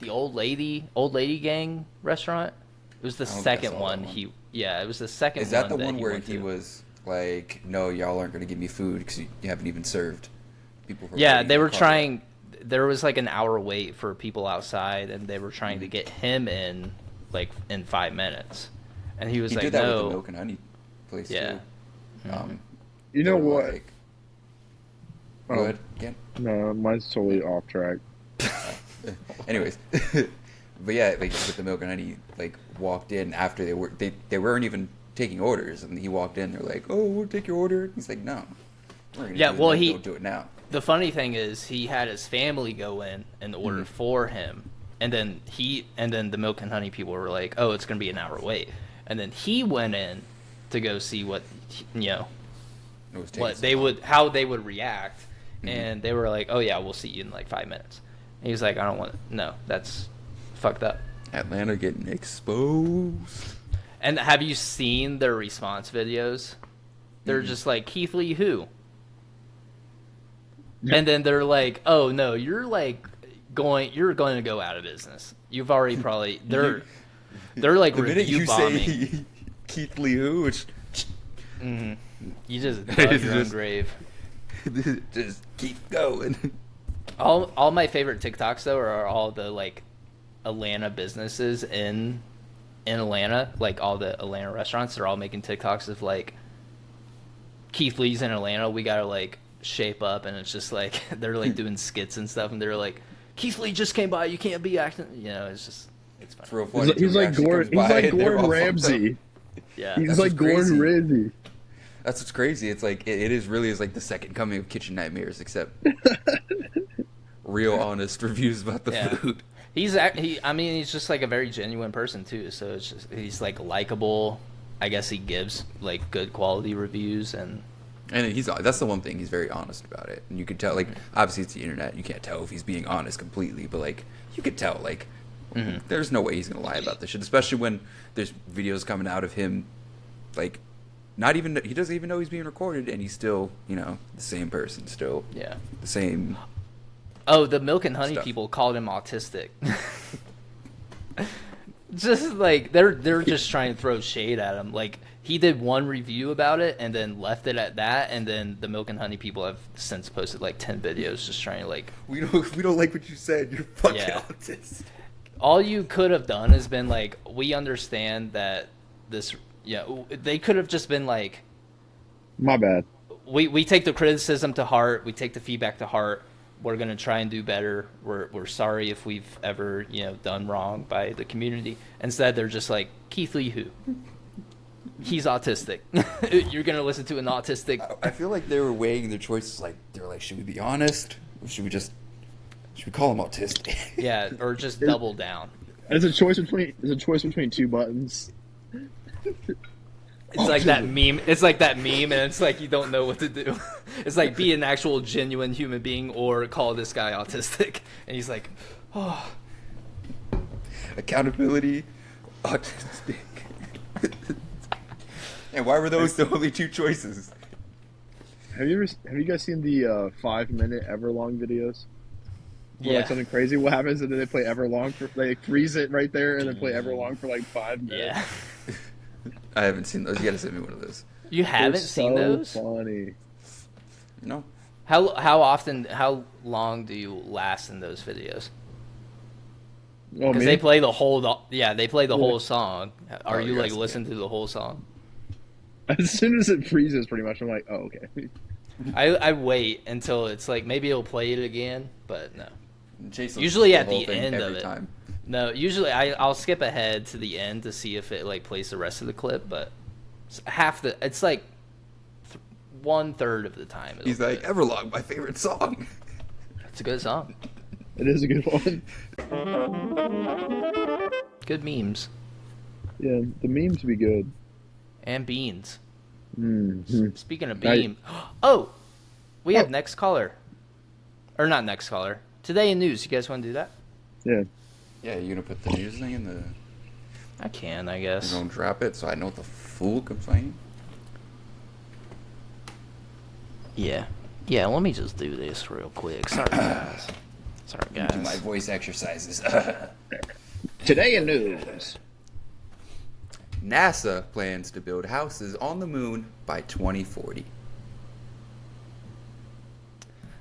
old lady gang restaurant. It was the I don't think I second saw that one. one. It was the second. Is that the one one where went he to. was like, "No, y'all aren't going to give me food because you haven't even served people"? Yeah, waiting they in were the car trying. There was like an hour wait for people outside, and they were trying to get him in like in 5 minutes, and he was He like, did that with "No." the Milk and Honey place Yeah. too. you know they were what? like- Oh. Go ahead again. No, mine's totally off track. Anyways, but yeah, like with the Milk and Honey, like walked in after they weren't even taking orders, and he walked in. They're like, "Oh, we'll take your order." He's like, "No." We're gonna Yeah, do it well, now, he- don't do it now. The funny thing is, he had his family go in and order for him, and then the Milk and Honey people were like, "Oh, it's gonna be an hour wait," and then he went in to go see what It was taking what so they long. how they would react, and they were like, "Oh yeah, we'll see you in like 5 minutes." And he was like, "I don't want no, that's fucked up." Atlanta getting exposed. And have you seen their response videos? They're just like, Keith Lee who? And then they're like, "Oh no, you're going to go out of business. You've already probably they're like The minute review you bombing. say Keith Lee, who, which You just dug your own Just- grave." just keep going. All my favorite TikToks though are all the like Atlanta businesses in Atlanta, like all the Atlanta restaurants. They're all making TikToks of like, Keith Lee's in Atlanta. We gotta like shape up, and it's just like they're like doing skits and stuff, and they're like, Keith Lee just came by. You can't be acting. You know, it's fun. It's real funny. He's like Gordon. He's like Gordon Ramsay. Yeah, He's That's like what's crazy. Gordon Ramsay. That's what's crazy. It's like it is really is like the second coming of Kitchen Nightmares, except real honest reviews about the Yeah. food. I mean, he's just like a very genuine person too. So it's just he's like likable. I guess he gives like good quality reviews, and And that's the one thing, he's very honest about it. And you could tell, like, obviously it's the internet, you can't tell if he's being honest completely, but like you could tell, like, there's no way he's gonna lie about this shit, especially when there's videos coming out of him, like, he doesn't even know he's being recorded, and he's still, the same person, still yeah. the same Oh, the Milk and Honey Stuff. people called him autistic. Just like they're just trying to throw shade at him. Like he did one review about it and then left it at that, and then the Milk and Honey people have since posted like 10 videos just trying to like. We don't like what you said. You're fucking Yeah. autistic. All you could have done has been like, we understand that this. Yeah, they could have just been like, My bad. we take the criticism to heart. We take the feedback to heart. We're gonna try and do better. We're sorry if we've ever done wrong by the community. Instead, they're just like, Keith Lee who? He's autistic. You're gonna listen to an autistic. I feel like they were weighing their choices. Like they were like, should we be honest? Or should we call him autistic? Yeah, or just double down. It's a choice between two buttons. It's like that meme. It's like that meme, and it's like you don't know what to do. It's like be an actual genuine human being, or call this guy autistic. And he's like, oh. Accountability, autistic. And why were those the only two choices? Have you guys seen the 5-minute Everlong videos? Where, like something crazy what happens, and then they play Everlong for they freeze it right there, and then play Everlong for like 5 minutes. Yeah. I haven't seen those. You gotta send me one of those. You haven't seen those? Funny. No. How long do you last in those videos? Oh, Because me? they play the whole whole song. Are you like yes, listen to the whole song? As soon as it freezes, pretty much, I'm like, oh, okay. I wait until it's like maybe it'll play it again, but no. Jason Usually listens at to whole the thing end of every it. time. No, usually I'll skip ahead to the end to see if it like plays the rest of the clip, but it's like 1/3 of the time. it'll He's do like, it. Everlong, my favorite song. It's a good song. It is a good one. Good memes Yeah, the memes be good. and beans. Mm-hmm. Speaking of Now beam, oh, we have Oh. next caller, or not next caller. Today in news. You guys want to do that? Yeah. Yeah, you gonna put the news thing in the... I can, I You're guess. gonna drop it so I know what the fool complaining? Yeah. Yeah, let me just do this real quick. Sorry, guys. Sorry, Do my guys. voice exercises. Today in news. NASA plans to build houses on the moon by 2040.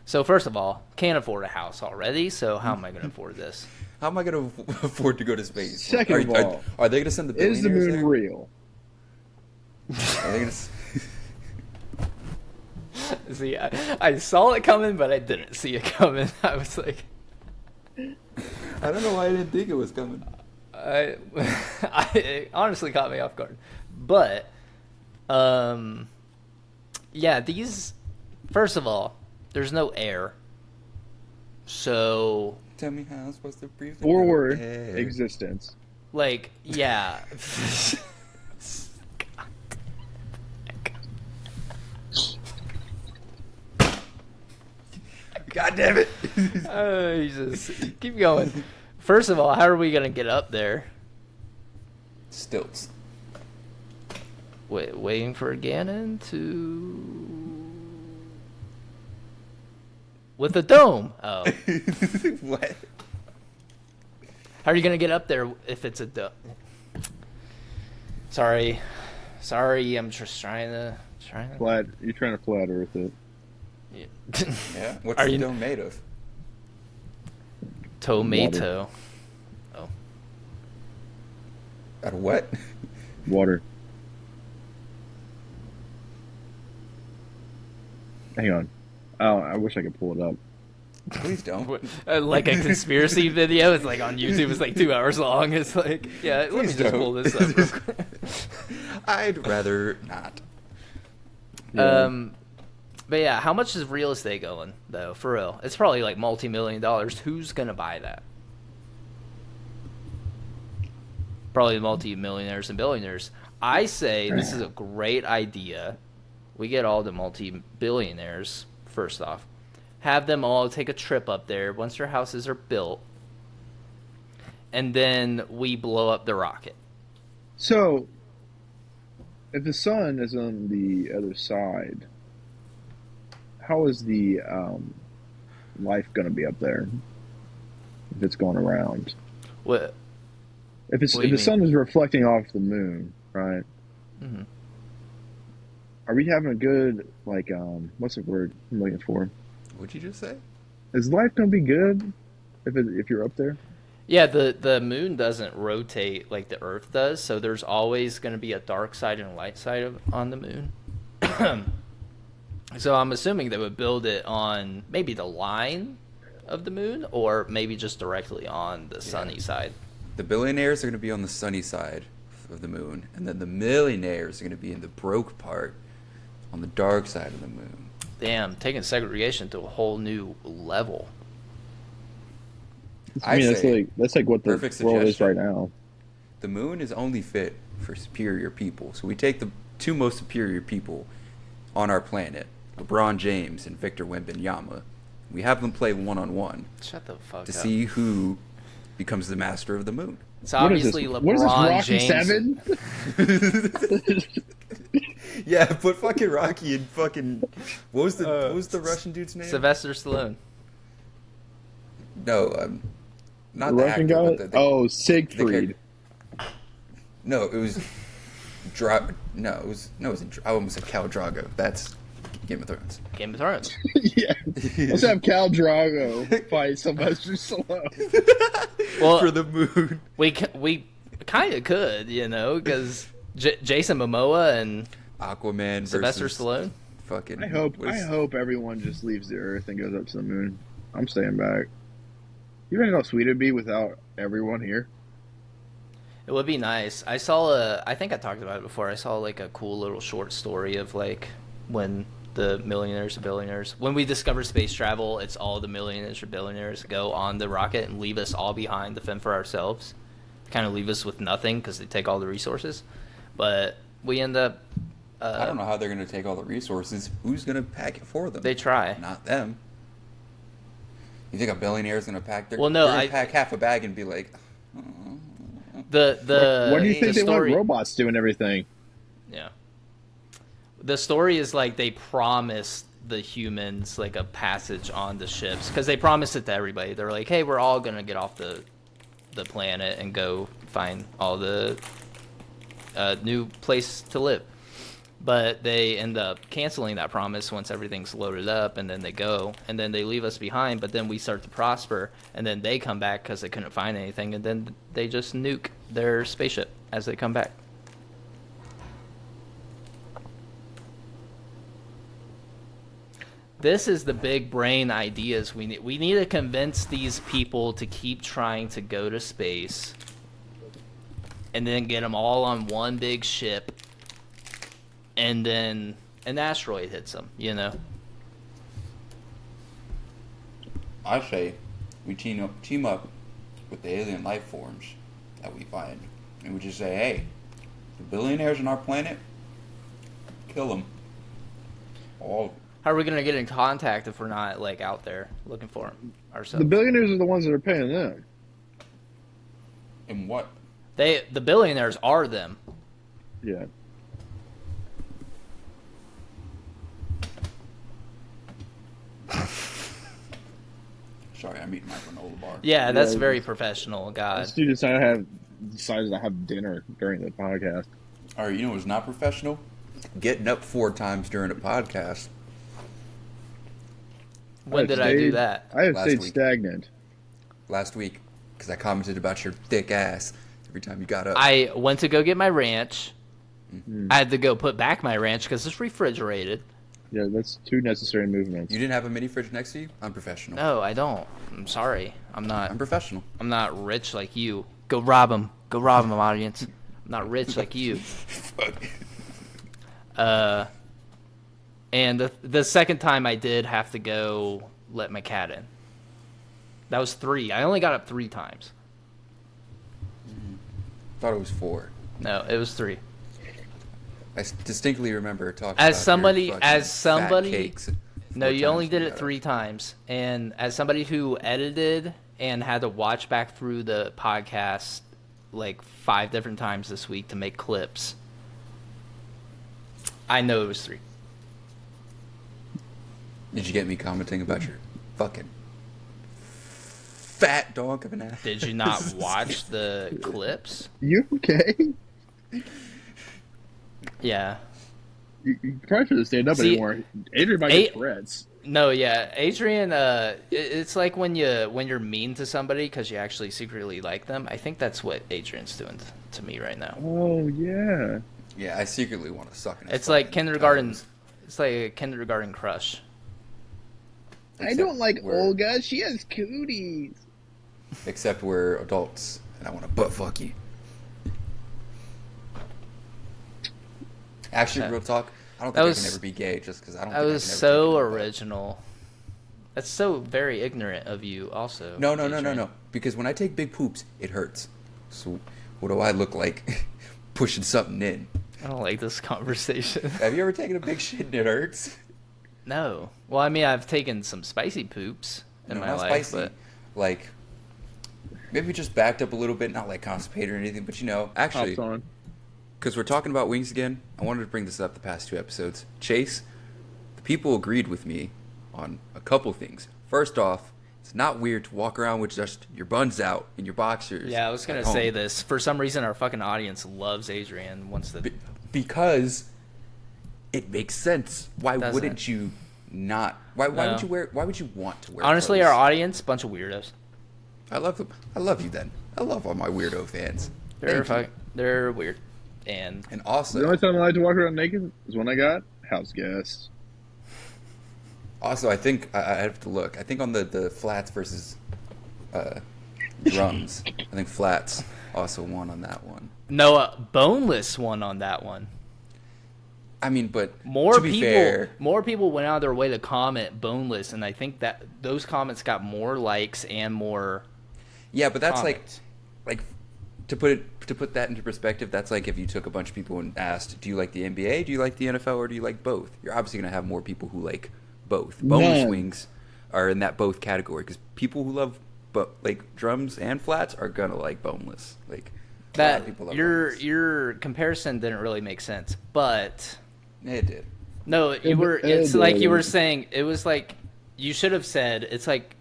So, first of all, can't afford a house already, so how am I going to afford this? How am I going to afford to go to space? Second of all, are they going to send the Is the billionaires moon there? real? Are they going to... See, I saw it coming, but I didn't see it coming. I was like... I don't know why I didn't think it was coming. it honestly caught me off guard. But, yeah, these... First of all, there's no air. So... Tell me how I'm supposed to breathe. Forward air. existence. Like, yeah. God damn it. Oh, Jesus. Keep going. First of all, how are we going to get up there? Stilts. Waiting for Gannon to... With a dome. Oh. What? How are you going to get up there if it's a dome? Sorry, I'm just trying to... You're trying to flat Earth it. Yeah. Yeah. What's Are the you- dome made of? Tomato. Oh. Out of what? Water. Hang on. Oh, I wish I could pull it up. Please don't. Like a conspiracy video. It's like on YouTube. It's like 2 hours long. It's like, yeah, let me Please just don't. pull this up real quick. I'd rather not. Yeah. But yeah, how much is real estate going though? For real, it's probably like multi-million dollars. Who's gonna buy that? Probably multi-millionaires and billionaires. I say this is a great idea. We get all the multi-billionaires first off. Have them all take a trip up there once their houses are built, and then we blow up the rocket. So, if the sun is on the other side, how is the life going to be up there if it's going around? What? If What do if you the sun mean? is reflecting off the moon, right? Hmm. Are we having a good like what's the word I'm looking for? What'd you just say? Is life going to be good if you're up there? Yeah, the moon doesn't rotate like the Earth does, so there's always going to be a dark side and a light side on the moon. So I'm assuming they would build it on maybe the line of the moon, or maybe just directly on the sunny side. The billionaires are going to be on the sunny side of the moon, and then the millionaires are going to be in the broke part on the dark side of the moon. Damn, taking segregation to a whole new level. I mean, that's like what the perfect world is right suggestion. now. The moon is only fit for superior people. So we take the two most superior people on our planet, LeBron James and Victor Wembanyama. We have them play one-on-one Shut the fuck to up. see who becomes the master of the moon. It's What is this? obviously What is this? LeBron Rocky James. 7? Yeah, put fucking Rocky and fucking what was the Russian dude's name? Sylvester Stallone. No, not The the Russian actor, guy? but the Oh, Siegfried. no, it was I almost said Khal Drogo. That's Game of Thrones. Game of Thrones. Yeah. Let's have Khal Drago fight Sylvester Stallone. Well, For the moon. we kind of could, you know, because Jason Momoa and Aquaman Sylvester versus Stallone. fucking. I hope everyone just leaves the Earth and goes up to the moon. I'm staying back. You know how sweet it'd be without everyone here? It would be nice. I think I talked about it before. I saw like a cool little short story of like when the millionaires and billionaires, when we discover space travel, it's all the millionaires or billionaires go on the rocket and leave us all behind to fend for ourselves. Kind of leave us with nothing because they take all the resources. But we end up. I don't know how they're gonna take all the resources. Who's gonna pack it for them? They try. Not them. You think a billionaire is gonna pack? Well, no, they're gonna pack half a bag and be like, The What do you think the they want story, robots doing everything? Yeah. The story is like they promised the humans like a passage on the ships because they promised it to everybody. They're like, hey, we're all gonna get off the planet and go find all the new place to live. But they end up canceling that promise once everything's loaded up, and then they go, and then they leave us behind. But then we start to prosper, and then they come back because they couldn't find anything, and then they just nuke their spaceship as they come back. This is the big brain ideas we need. We need to convince these people to keep trying to go to space, and then get them all on one big ship. And then an asteroid hits them, you know? I say, we team up with the alien life forms that we find, and we just say, hey, the billionaires on our planet, kill them. All. How are we going to get in contact if we're not, like, out there looking for them ourselves? The billionaires are the ones that are paying them. In what? The billionaires are them. Yeah. Sorry, I'm eating my granola bar. Yeah, that's Yeah, very professional, God. This dude decided to have dinner during the podcast. All right, you know what's not professional? Getting up 4 times during a podcast. When did I do that? I have Last stayed week. stagnant. Last week, because I commented about your thick ass every time you got up. I went to go get my ranch. I had to go put back my ranch because it's refrigerated. Yeah, that's 2 necessary movements. You didn't have a mini fridge next to you? I'm professional. No, I don't. I'm sorry. I'm I'm professional. not rich like you. Go rob him. Go rob him, audience. I'm not rich like you. And the second time I did have to go let my cat in. That was 3. I only got up 3 times. Thought it was 4. No, it was 3. I distinctly remember talking As about somebody- your fucking as somebody- fat cakes No, 4 you only times did you it got 3 up. times. And as somebody who edited and had to watch back through the podcast like 5 different times this week to make clips, I know it was 3. Did you get me commenting about your fucking fat dog of an ass. Did you not watch the clips? You okay? Yeah. You probably shouldn't stand up anymore. Adrian might get threats. No, yeah, Adrian. It's like when you're mean to somebody because you actually secretly like them. I think that's what Adrian's doing to me right now. Oh yeah. Yeah, I secretly want to suck in his It's like fucking kindergarten. toes. It's like a kindergarten crush. I don't like we're- Olga. She has cooties. Except we're adults, and I want to butt fuck you. Actually, Yeah. real talk, I don't That think was- I can ever be gay just because I don't That think was I can ever so take it in the butt. original. That's so very ignorant of you, also. No. Adrian. Because when I take big poops, it hurts. So what do I look like pushing something in? I don't like this conversation. Have you ever taken a big shit and it hurts? No. Well, I mean, I've taken some spicy poops in No, my not life, spicy. but Like, maybe just backed up a little bit, not like constipated or anything, but actually, Hops on. because we're talking about wings again, I wanted to bring this up the past 2 episodes. Chase, the people agreed with me on a couple things. First off, it's not weird to walk around with just your buns out and your boxers. yeah, I was gonna at home. say this. For some reason, our fucking audience loves Adrian. Wants to. Because it makes sense. Why Doesn't. wouldn't you not? Why No. would you wear? Why would you want to wear? Honestly, clothes? our audience, bunch of weirdos. I love them. I love you. Then I love all my weirdo fans. They're weird, and And also, The only time I like to walk around naked is when I got house guests. I think I have to look. I think on the flats versus drums, I think flats also won on that one. no boneless one on that one. I mean, but More to be people, fair, more people went out of their way to comment boneless, and I think that those comments got more likes and more. yeah, but that's comments. like to put that into perspective. That's like if you took a bunch of people and asked, "Do you like the NBA? Do you like the NFL? Or do you like both?" You're obviously gonna have more people who like both. Boneless None. wings are in that both category because people who love like drums and flats are gonna like boneless. Like a lot of That people love your boneless. your comparison didn't really make sense, but It did. no, It it's like you did. were saying. It was like you should have said. It's like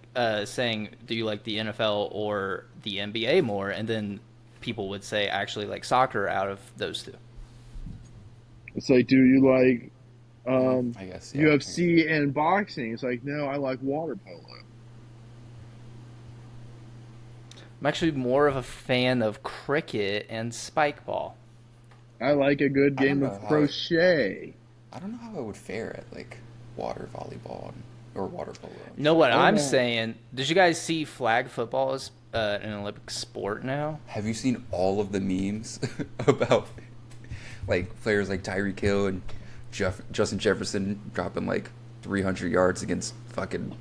saying, "Do you like the NFL or the NBA more?" And then people would say, "Actually, like soccer out of those two." It's like, do you like I guess yeah. UFC and boxing? It's like, no, I like water polo. I'm actually more of a fan of cricket and spike ball. I like a good I don't game know of how- crochet. I don't know how I would fare at like water volleyball or water polo. You know what Oh, I'm no. saying? Did you guys see flag football as an Olympic sport now? Have you seen all of the memes about like players like Tyreek Hill and Justin Jefferson dropping like 300 yards against fucking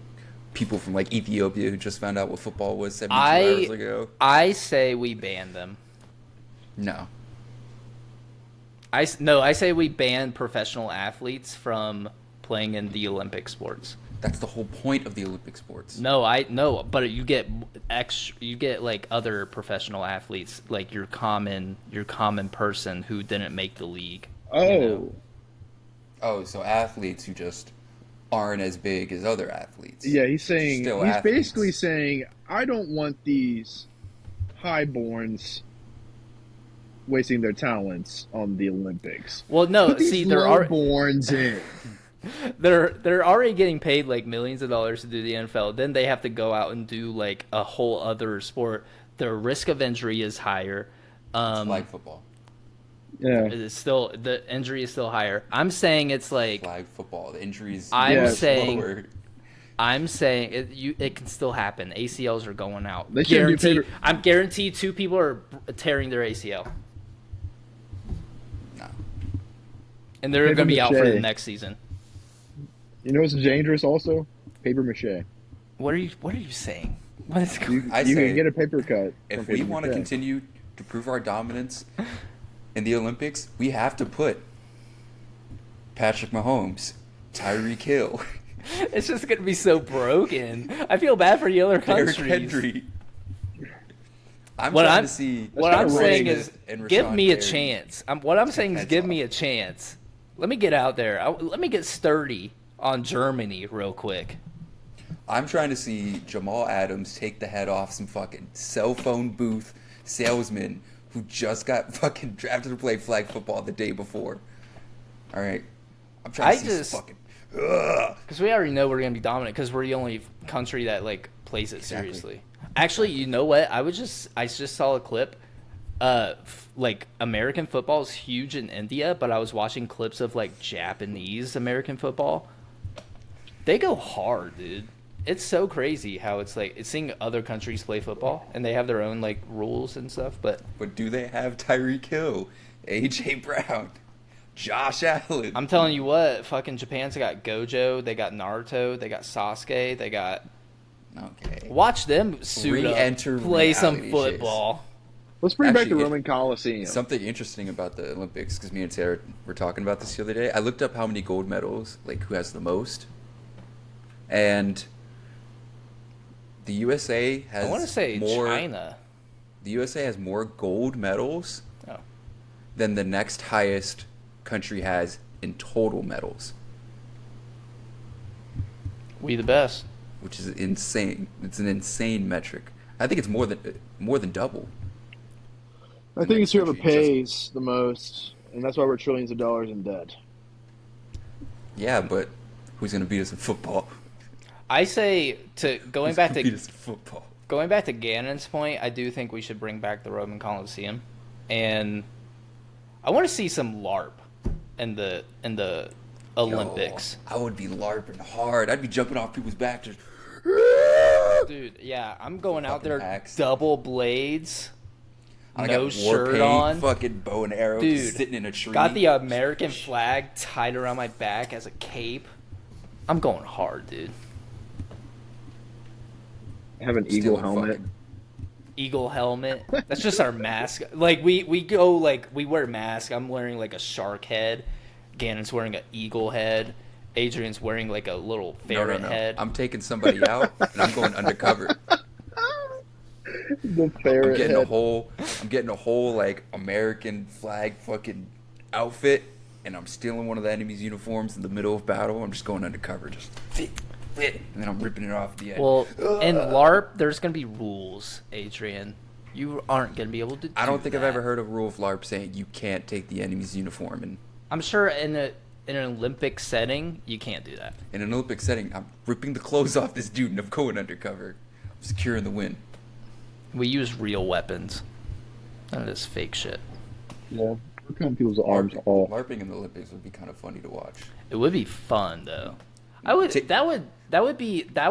people from like Ethiopia who just found out what football was 72 hours ago? I say we ban them. No. I say we ban professional athletes from playing in the Olympic sports. That's the whole point of the Olympic sports. No, but you get like other professional athletes, like your common person who didn't make the league. Oh, You know? Oh, so athletes who just aren't as big as other athletes. yeah. He's saying Still he's athletes. basically saying I don't want these highborns wasting their talents on the Olympics. Well, no, Put these see, they're already lowborns in. they're already getting paid like millions of dollars to do the NFL. Then they have to go out and do like a whole other sport. Their risk of injury is higher. Flag football. Yeah. It is still, the injury is still higher. I'm saying it's like Flag football. The injuries I'm much saying- lower. it can still happen. ACLs are going out. They shouldn't do paper- I'm guaranteed 2 people are tearing their ACL, No. and they're Paper going to be out for the mache. next season. You know what's dangerous also? Paper mache. What are you saying? What is going? You, I you say, can get a paper cut. If from we paper want to mache. continue to prove our dominance in the Olympics, we have to put Patrick Mahomes, Tyreek Hill, It's just going to be so broken. I feel bad for the other Derrick countries. Henry. I'm What trying I'm to see. what I'm kinda saying racist. is, And give Rashawn me a Gary. chance. What I'm saying is, heads give off. me a chance. Let me get out there. Let me get sturdy on Germany real quick. I'm trying to see Jamal Adams take the head off some fucking cell phone booth salesman who just got fucking drafted to play flag football the day before. All right, I'm trying to see some fucking. Because we already know we're gonna be dominant because we're the only country that like plays it seriously. Actually, you know what? I just saw a clip. Like American football is huge in India, but I was watching clips of like Japanese American football. They go hard, dude. It's so crazy how it's like it's seeing other countries play football and they have their own like rules and stuff. But do they have Tyreek Hill, AJ Brown, Josh Allen? I'm telling you what, fucking Japan's got Gojo, they got Naruto, they got Sasuke, they got. Okay. Watch them suit up, play some football. Chase. Let's bring back the Roman Coliseum. Something interesting about the Olympics, because me and Sarah were talking about this the other day. I looked up how many gold medals, like who has the most, and the USA has. I want to say more, China. The USA has more gold medals than the next highest country has in total medals. We the best. Which is insane. It's an insane metric. I think it's more than double. I think it's whoever pays the most, and that's why we're trillions of dollars in debt. Yeah, but who's going to beat us in football? I say going back to Gannon's point, I do think we should bring back the Roman Coliseum, and I want to see some LARP in the Olympics. I would be LARPing hard. I'd be jumping off people's backs. Dude, yeah, I'm going out there hacks. Double blades. I no got shirt paint, on, fucking bow and arrow, dude, just sitting in a tree. Got the American flag tied around my back as a cape. I'm going hard, dude. I have an eagle helmet. Eagle helmet. That's just our mask. Like we go like we wear masks. I'm wearing like a shark head. Gannon's wearing an eagle head. Adrian's wearing like a little ferret head. I'm taking somebody out and I'm going undercover. The ferret head. I'm getting a whole like American flag fucking outfit, and I'm stealing one of the enemy's uniforms in the middle of battle. I'm just going undercover, just fit, and then I'm ripping it off at the end. Well, in LARP, there's gonna be rules, Adrian. You aren't gonna be able to. I don't think I've ever heard a rule of LARP saying you can't take the enemy's uniform. And I'm sure in an Olympic setting, you can't do that. In an Olympic setting, I'm ripping the clothes off this dude and I'm going undercover. I'm securing the win. We use real weapons. None of this fake shit. Yeah, we're cutting people's arms off. LARPing in the Olympics would be kind of funny to watch. It would be fun though. That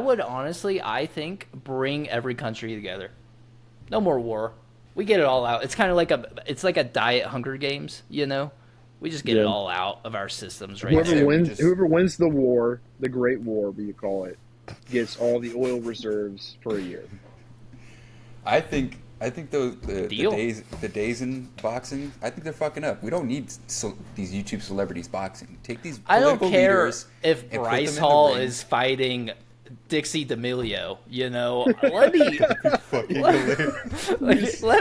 would honestly, I think, bring every country together. No more war. We get it all out. It's kind of like a diet Hunger Games, you know? We just get it all out of our systems right whoever wins the war, the Great War, we call it, gets all the oil reserves for a year. I think the days in boxing, I think they're fucking up. We don't need these YouTube celebrities boxing. Take these I don't care leaders if Bryce Hall is fighting Dixie D'Amelio, you know. Let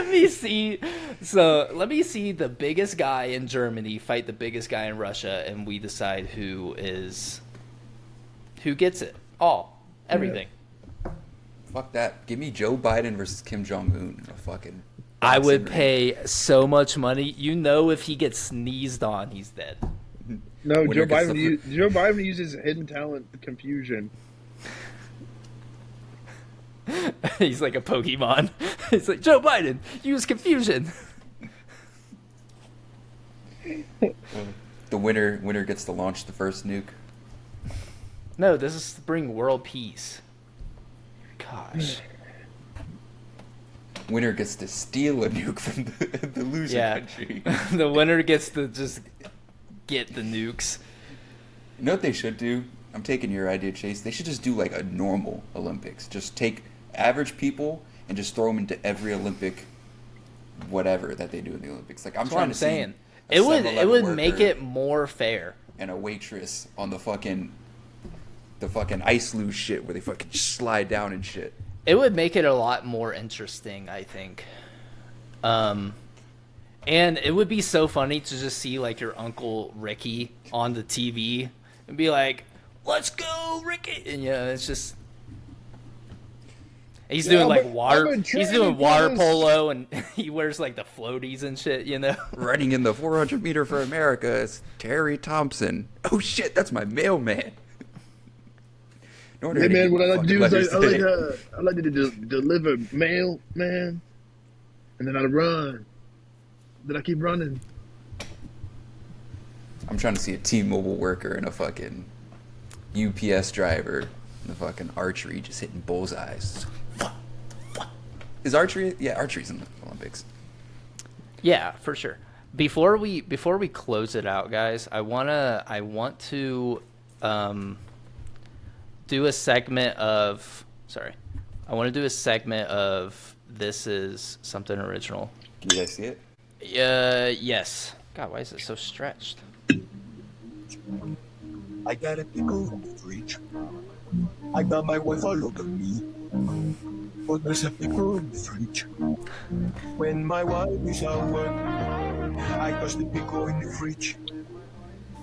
me see the biggest guy in Germany fight the biggest guy in Russia, and we decide who gets it all, everything. Fuck that. Give me Joe Biden versus Kim Jong-un. I would pay so much money. You know, if he gets sneezed on, he's dead. No, Joe Biden uses hidden talent confusion. He's like a Pokemon. He's like, Joe Biden, use confusion. The winner gets to launch the first nuke. No, this is to bring world peace. Gosh. Winner gets to steal a nuke from the loser country. The winner gets to just get the nukes. You know what they should do? I'm taking your idea, Chase. They should just do like a normal Olympics. Just take average people and just throw them into every Olympic whatever that they do in the Olympics. Like I'm trying to say, it would make it more fair. And a waitress on the fucking ice luge shit where they fucking slide down and shit. It would make it a lot more interesting, I think. And it would be so funny to just see like your Uncle Ricky on the TV and be like, "Let's go, Ricky!" And it's just He's Yeah, doing like I'm water. in He's training doing for water this. polo, and he wears like the floaties and shit. Running in the 400 meter for America is Terry Thompson. Oh shit, that's my mailman. No wonder Hey I didn't man, get what my I like to fucking do is letters today. I like to deliver mail, man, and then I run. Then I keep running. I'm trying to see a T-Mobile worker and a fucking UPS driver and the fucking archery just hitting bullseyes. Is archery? Yeah, archery's in the Olympics. Yeah, for sure. Before we close it out, guys, I want to do a segment of this is something original. Can you guys see it? Yes. God, why is it so stretched? I got a pickle in the fridge. I got my wife all over me. But there's a pickle in the fridge. When my wife is at work, I touch the pickle in the fridge.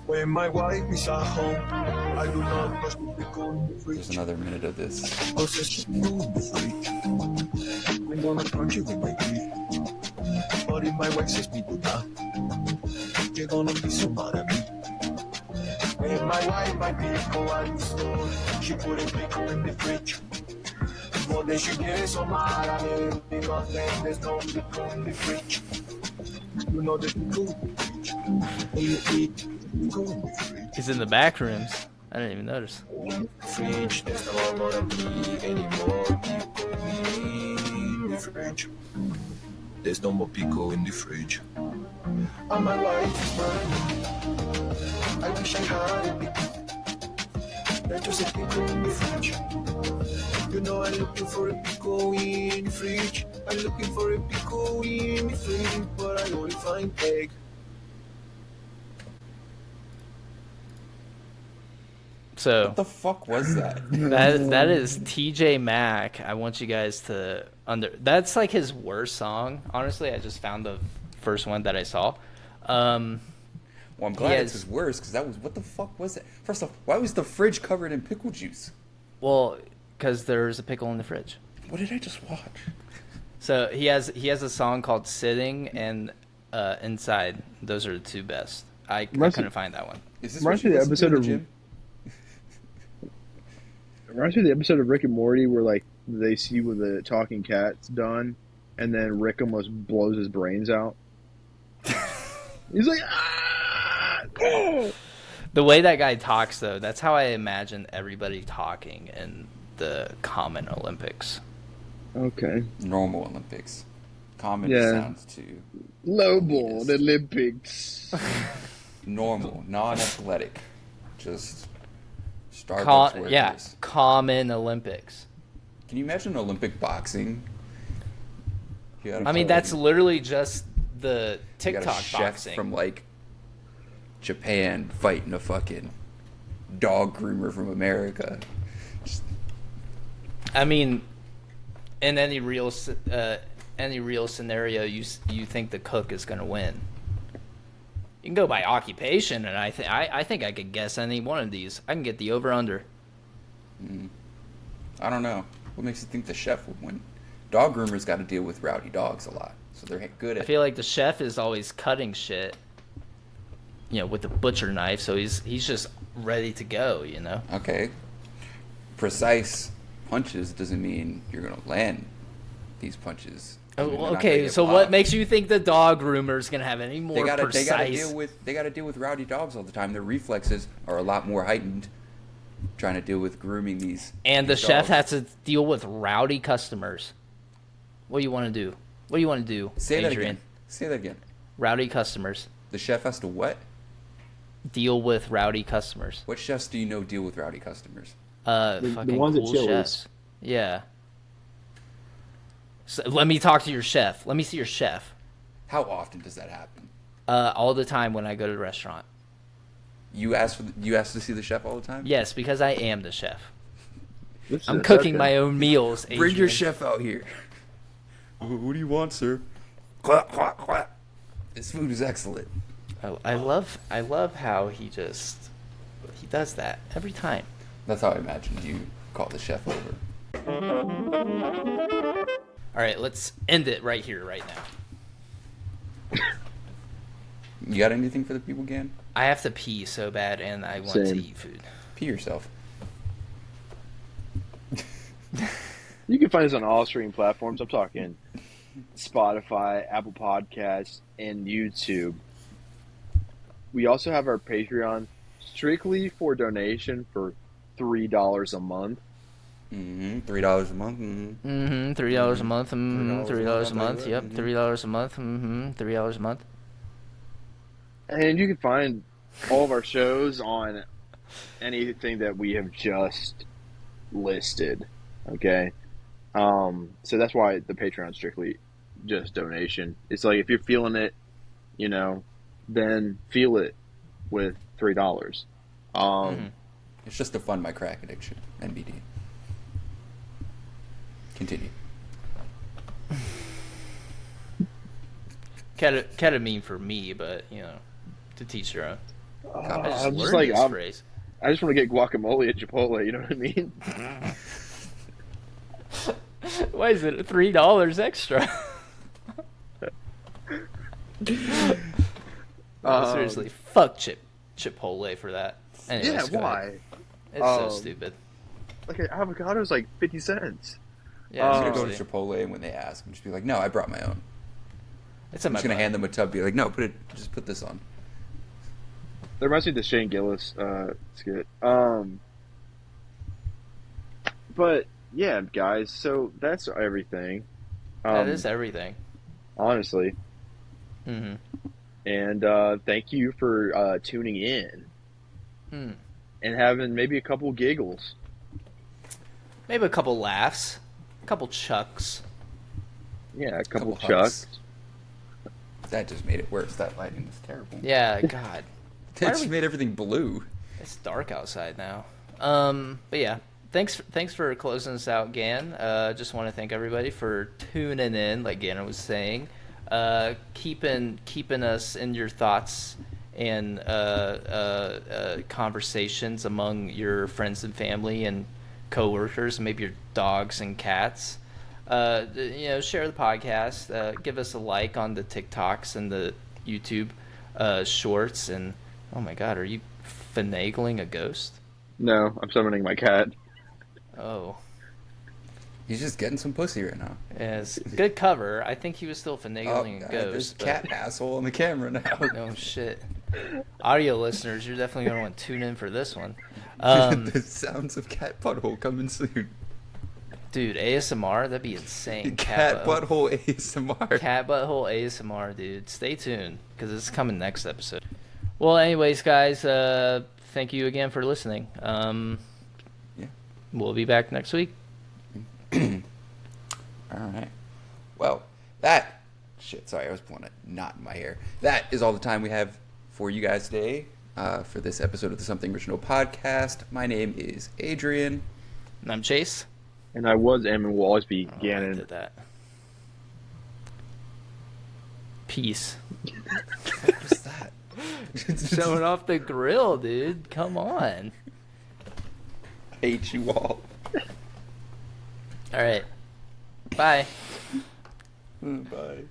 When my wife is at home, I do not touch the pickle in the There's fridge. another minute of this. Cause there's a pickle in the fridge. I'm gonna punch it with my teeth. But if my wife says me do that, you're gonna be so mad at me. When my wife might be go out the store, she put a pickle in the fridge. But then she gets so mad at me because then there's no pickle in the fridge. You know there's pickle in the fridge. When you eat pickle in the fridge. He's in the back rooms. I didn't even notice. In the fridge, there's not gonna be any more pickle in the fridge. There's no more pickle in the fridge. And my wife is burning. I wish I had a pickle. There's just a pickle in the fridge. You know I'm looking for a pickle in the fridge. I'm looking for a pickle in the fridge, but I only find egg. So What the fuck was that? that is TJ Maxx. I want you guys to That's like his worst song. Honestly, I just found the first one that I saw. Well, I'm glad Yes. it's his worst because that was what the fuck was it? First off, why was the fridge covered in pickle juice? Well, because there's a pickle in the fridge. What did I just watch? So he has a song called "Sitting" and "Inside." Those are the two best. I couldn't find that one. Is this Reminds what you me of the listen to in episode the of- gym? Reminds me of the episode of Rick and Morty where like they see what the talking cat's done, and then Rick almost blows his brains out. He's like, ah! Oh! The way that guy talks, though, that's how I imagine everybody talking in the Common Olympics. Okay. Normal Olympics. Common Yeah. sounds too Lowball Olympics. normal, non-athletic. Just Starbucks workers. Yeah, Common Olympics. Can you imagine Olympic boxing? You had a I mean, fucking- that's literally just the you got a TikTok chef boxing. from like Japan fighting a fucking dog groomer from America. I mean, in any real scenario, you think the cook is going to win. You can go by occupation, and I think I could guess any one of these. I can get the over under. I don't know. What makes you think the chef would win? Dog groomers got to deal with rowdy dogs a lot, so they're good I at. feel like the chef is always cutting shit, with the butcher knife, so he's just ready to go. Okay, precise punches doesn't mean you're gonna land these punches. Oh, They're not gonna okay, get so what blocked. makes you think the dog groomer is gonna have any more They gotta precise? deal with rowdy dogs all the time. Their reflexes are a lot more heightened. Trying to deal with grooming these. And the these chef dogs. has to deal with rowdy customers. What do you want to do? What do you want to do, Say Adrian? that again. Say that again. Rowdy customers. The chef has to what? Deal with rowdy customers. What chefs do you know deal with rowdy customers? Fucking ones at cool Chili's. chefs. Yeah. So, let me talk to your chef. Let me see your chef. How often does that happen? All the time when I go to the restaurant. You ask to see the chef all the time? Yes, because I am the chef. This is I'm a cooking second. my own meals. Bring your Adrian. chef out here. What do you want, sir? Clap, clap, clap. This food is excellent. Oh, I love how he does that every time. That's how I imagined you call the chef over. All right, let's end it right here, right now. You got anything for the people, Gan? I have to pee so bad, and I want to Same. eat food. Pee yourself. You can find us on all streaming platforms. I'm talking Spotify, Apple Podcasts, and YouTube. We also have our Patreon strictly for donation for $3 a month. $3 a month. $3 a month. $3 a month. Yep, Mhm. $3 a month. $3 a month. And you can find all of our shows on anything that we have just listed. Okay. So that's why the Patreon strictly just donation. It's like if you're feeling it, then feel it with $3. It's just to fund my crack addiction. NBD. Continue. Ketamine for me, but to teach your own. I just I'm just learned like, this phrase. I just want to get guacamole at Chipotle. You know what I mean? Why is it $3 extra? Seriously, fuck Chipotle for that. Anyways, Yeah, go why? ahead. It's so stupid. Like an avocado is like 50 cents. Yeah, I'm gonna go to seriously. Chipotle and when they ask, I'm just be like, no, I brought my own. It's I'm in my just gonna butt. hand them a tub. Be like, no, just put this on. That reminds me of the Shane Gillis skit. But yeah, guys. So that's everything. That is everything. Honestly. Mm-hmm. And thank you for tuning in and having maybe a couple giggles. Maybe a couple laughs, a couple chucks. Yeah, a couple Couple chucks. That just made it worse. That lighting was terrible. Yeah, God, That just made everything blue. it's dark outside now. But yeah, thanks for closing us out, Gan. Just want to thank everybody for tuning in. Like Gannon was saying, keeping us in your thoughts and conversations among your friends and family and coworkers, maybe your dogs and cats. Share the podcast. Give us a like on the TikToks and the YouTube shorts. And oh my God, are you finagling a ghost? No, I'm summoning my cat. Oh, He's just getting some pussy right now. yes, good cover. I think he was still finagling a God, ghost. there's but- cat asshole on the camera now. Oh shit. Audio listeners, you're definitely gonna want to tune in for this one. The sounds of cat butthole coming soon. Dude, ASMR, that'd be insane. Cat butthole ASMR. Cat butthole ASMR, dude. Stay tuned because it's coming next episode. Well, anyways, guys, thank you again for listening. Yeah. We'll be back next week. All right. Well, sorry, I was pulling a knot in my hair. That is all the time we have for you guys today for this episode of the Something Original podcast. My name is Adrian. And I'm Chase. And I was M and will always be Oh, I Gannon. did that. Peace. What was that? Showing off the grill, dude. Come on. Hate you all. All right. Bye. Bye.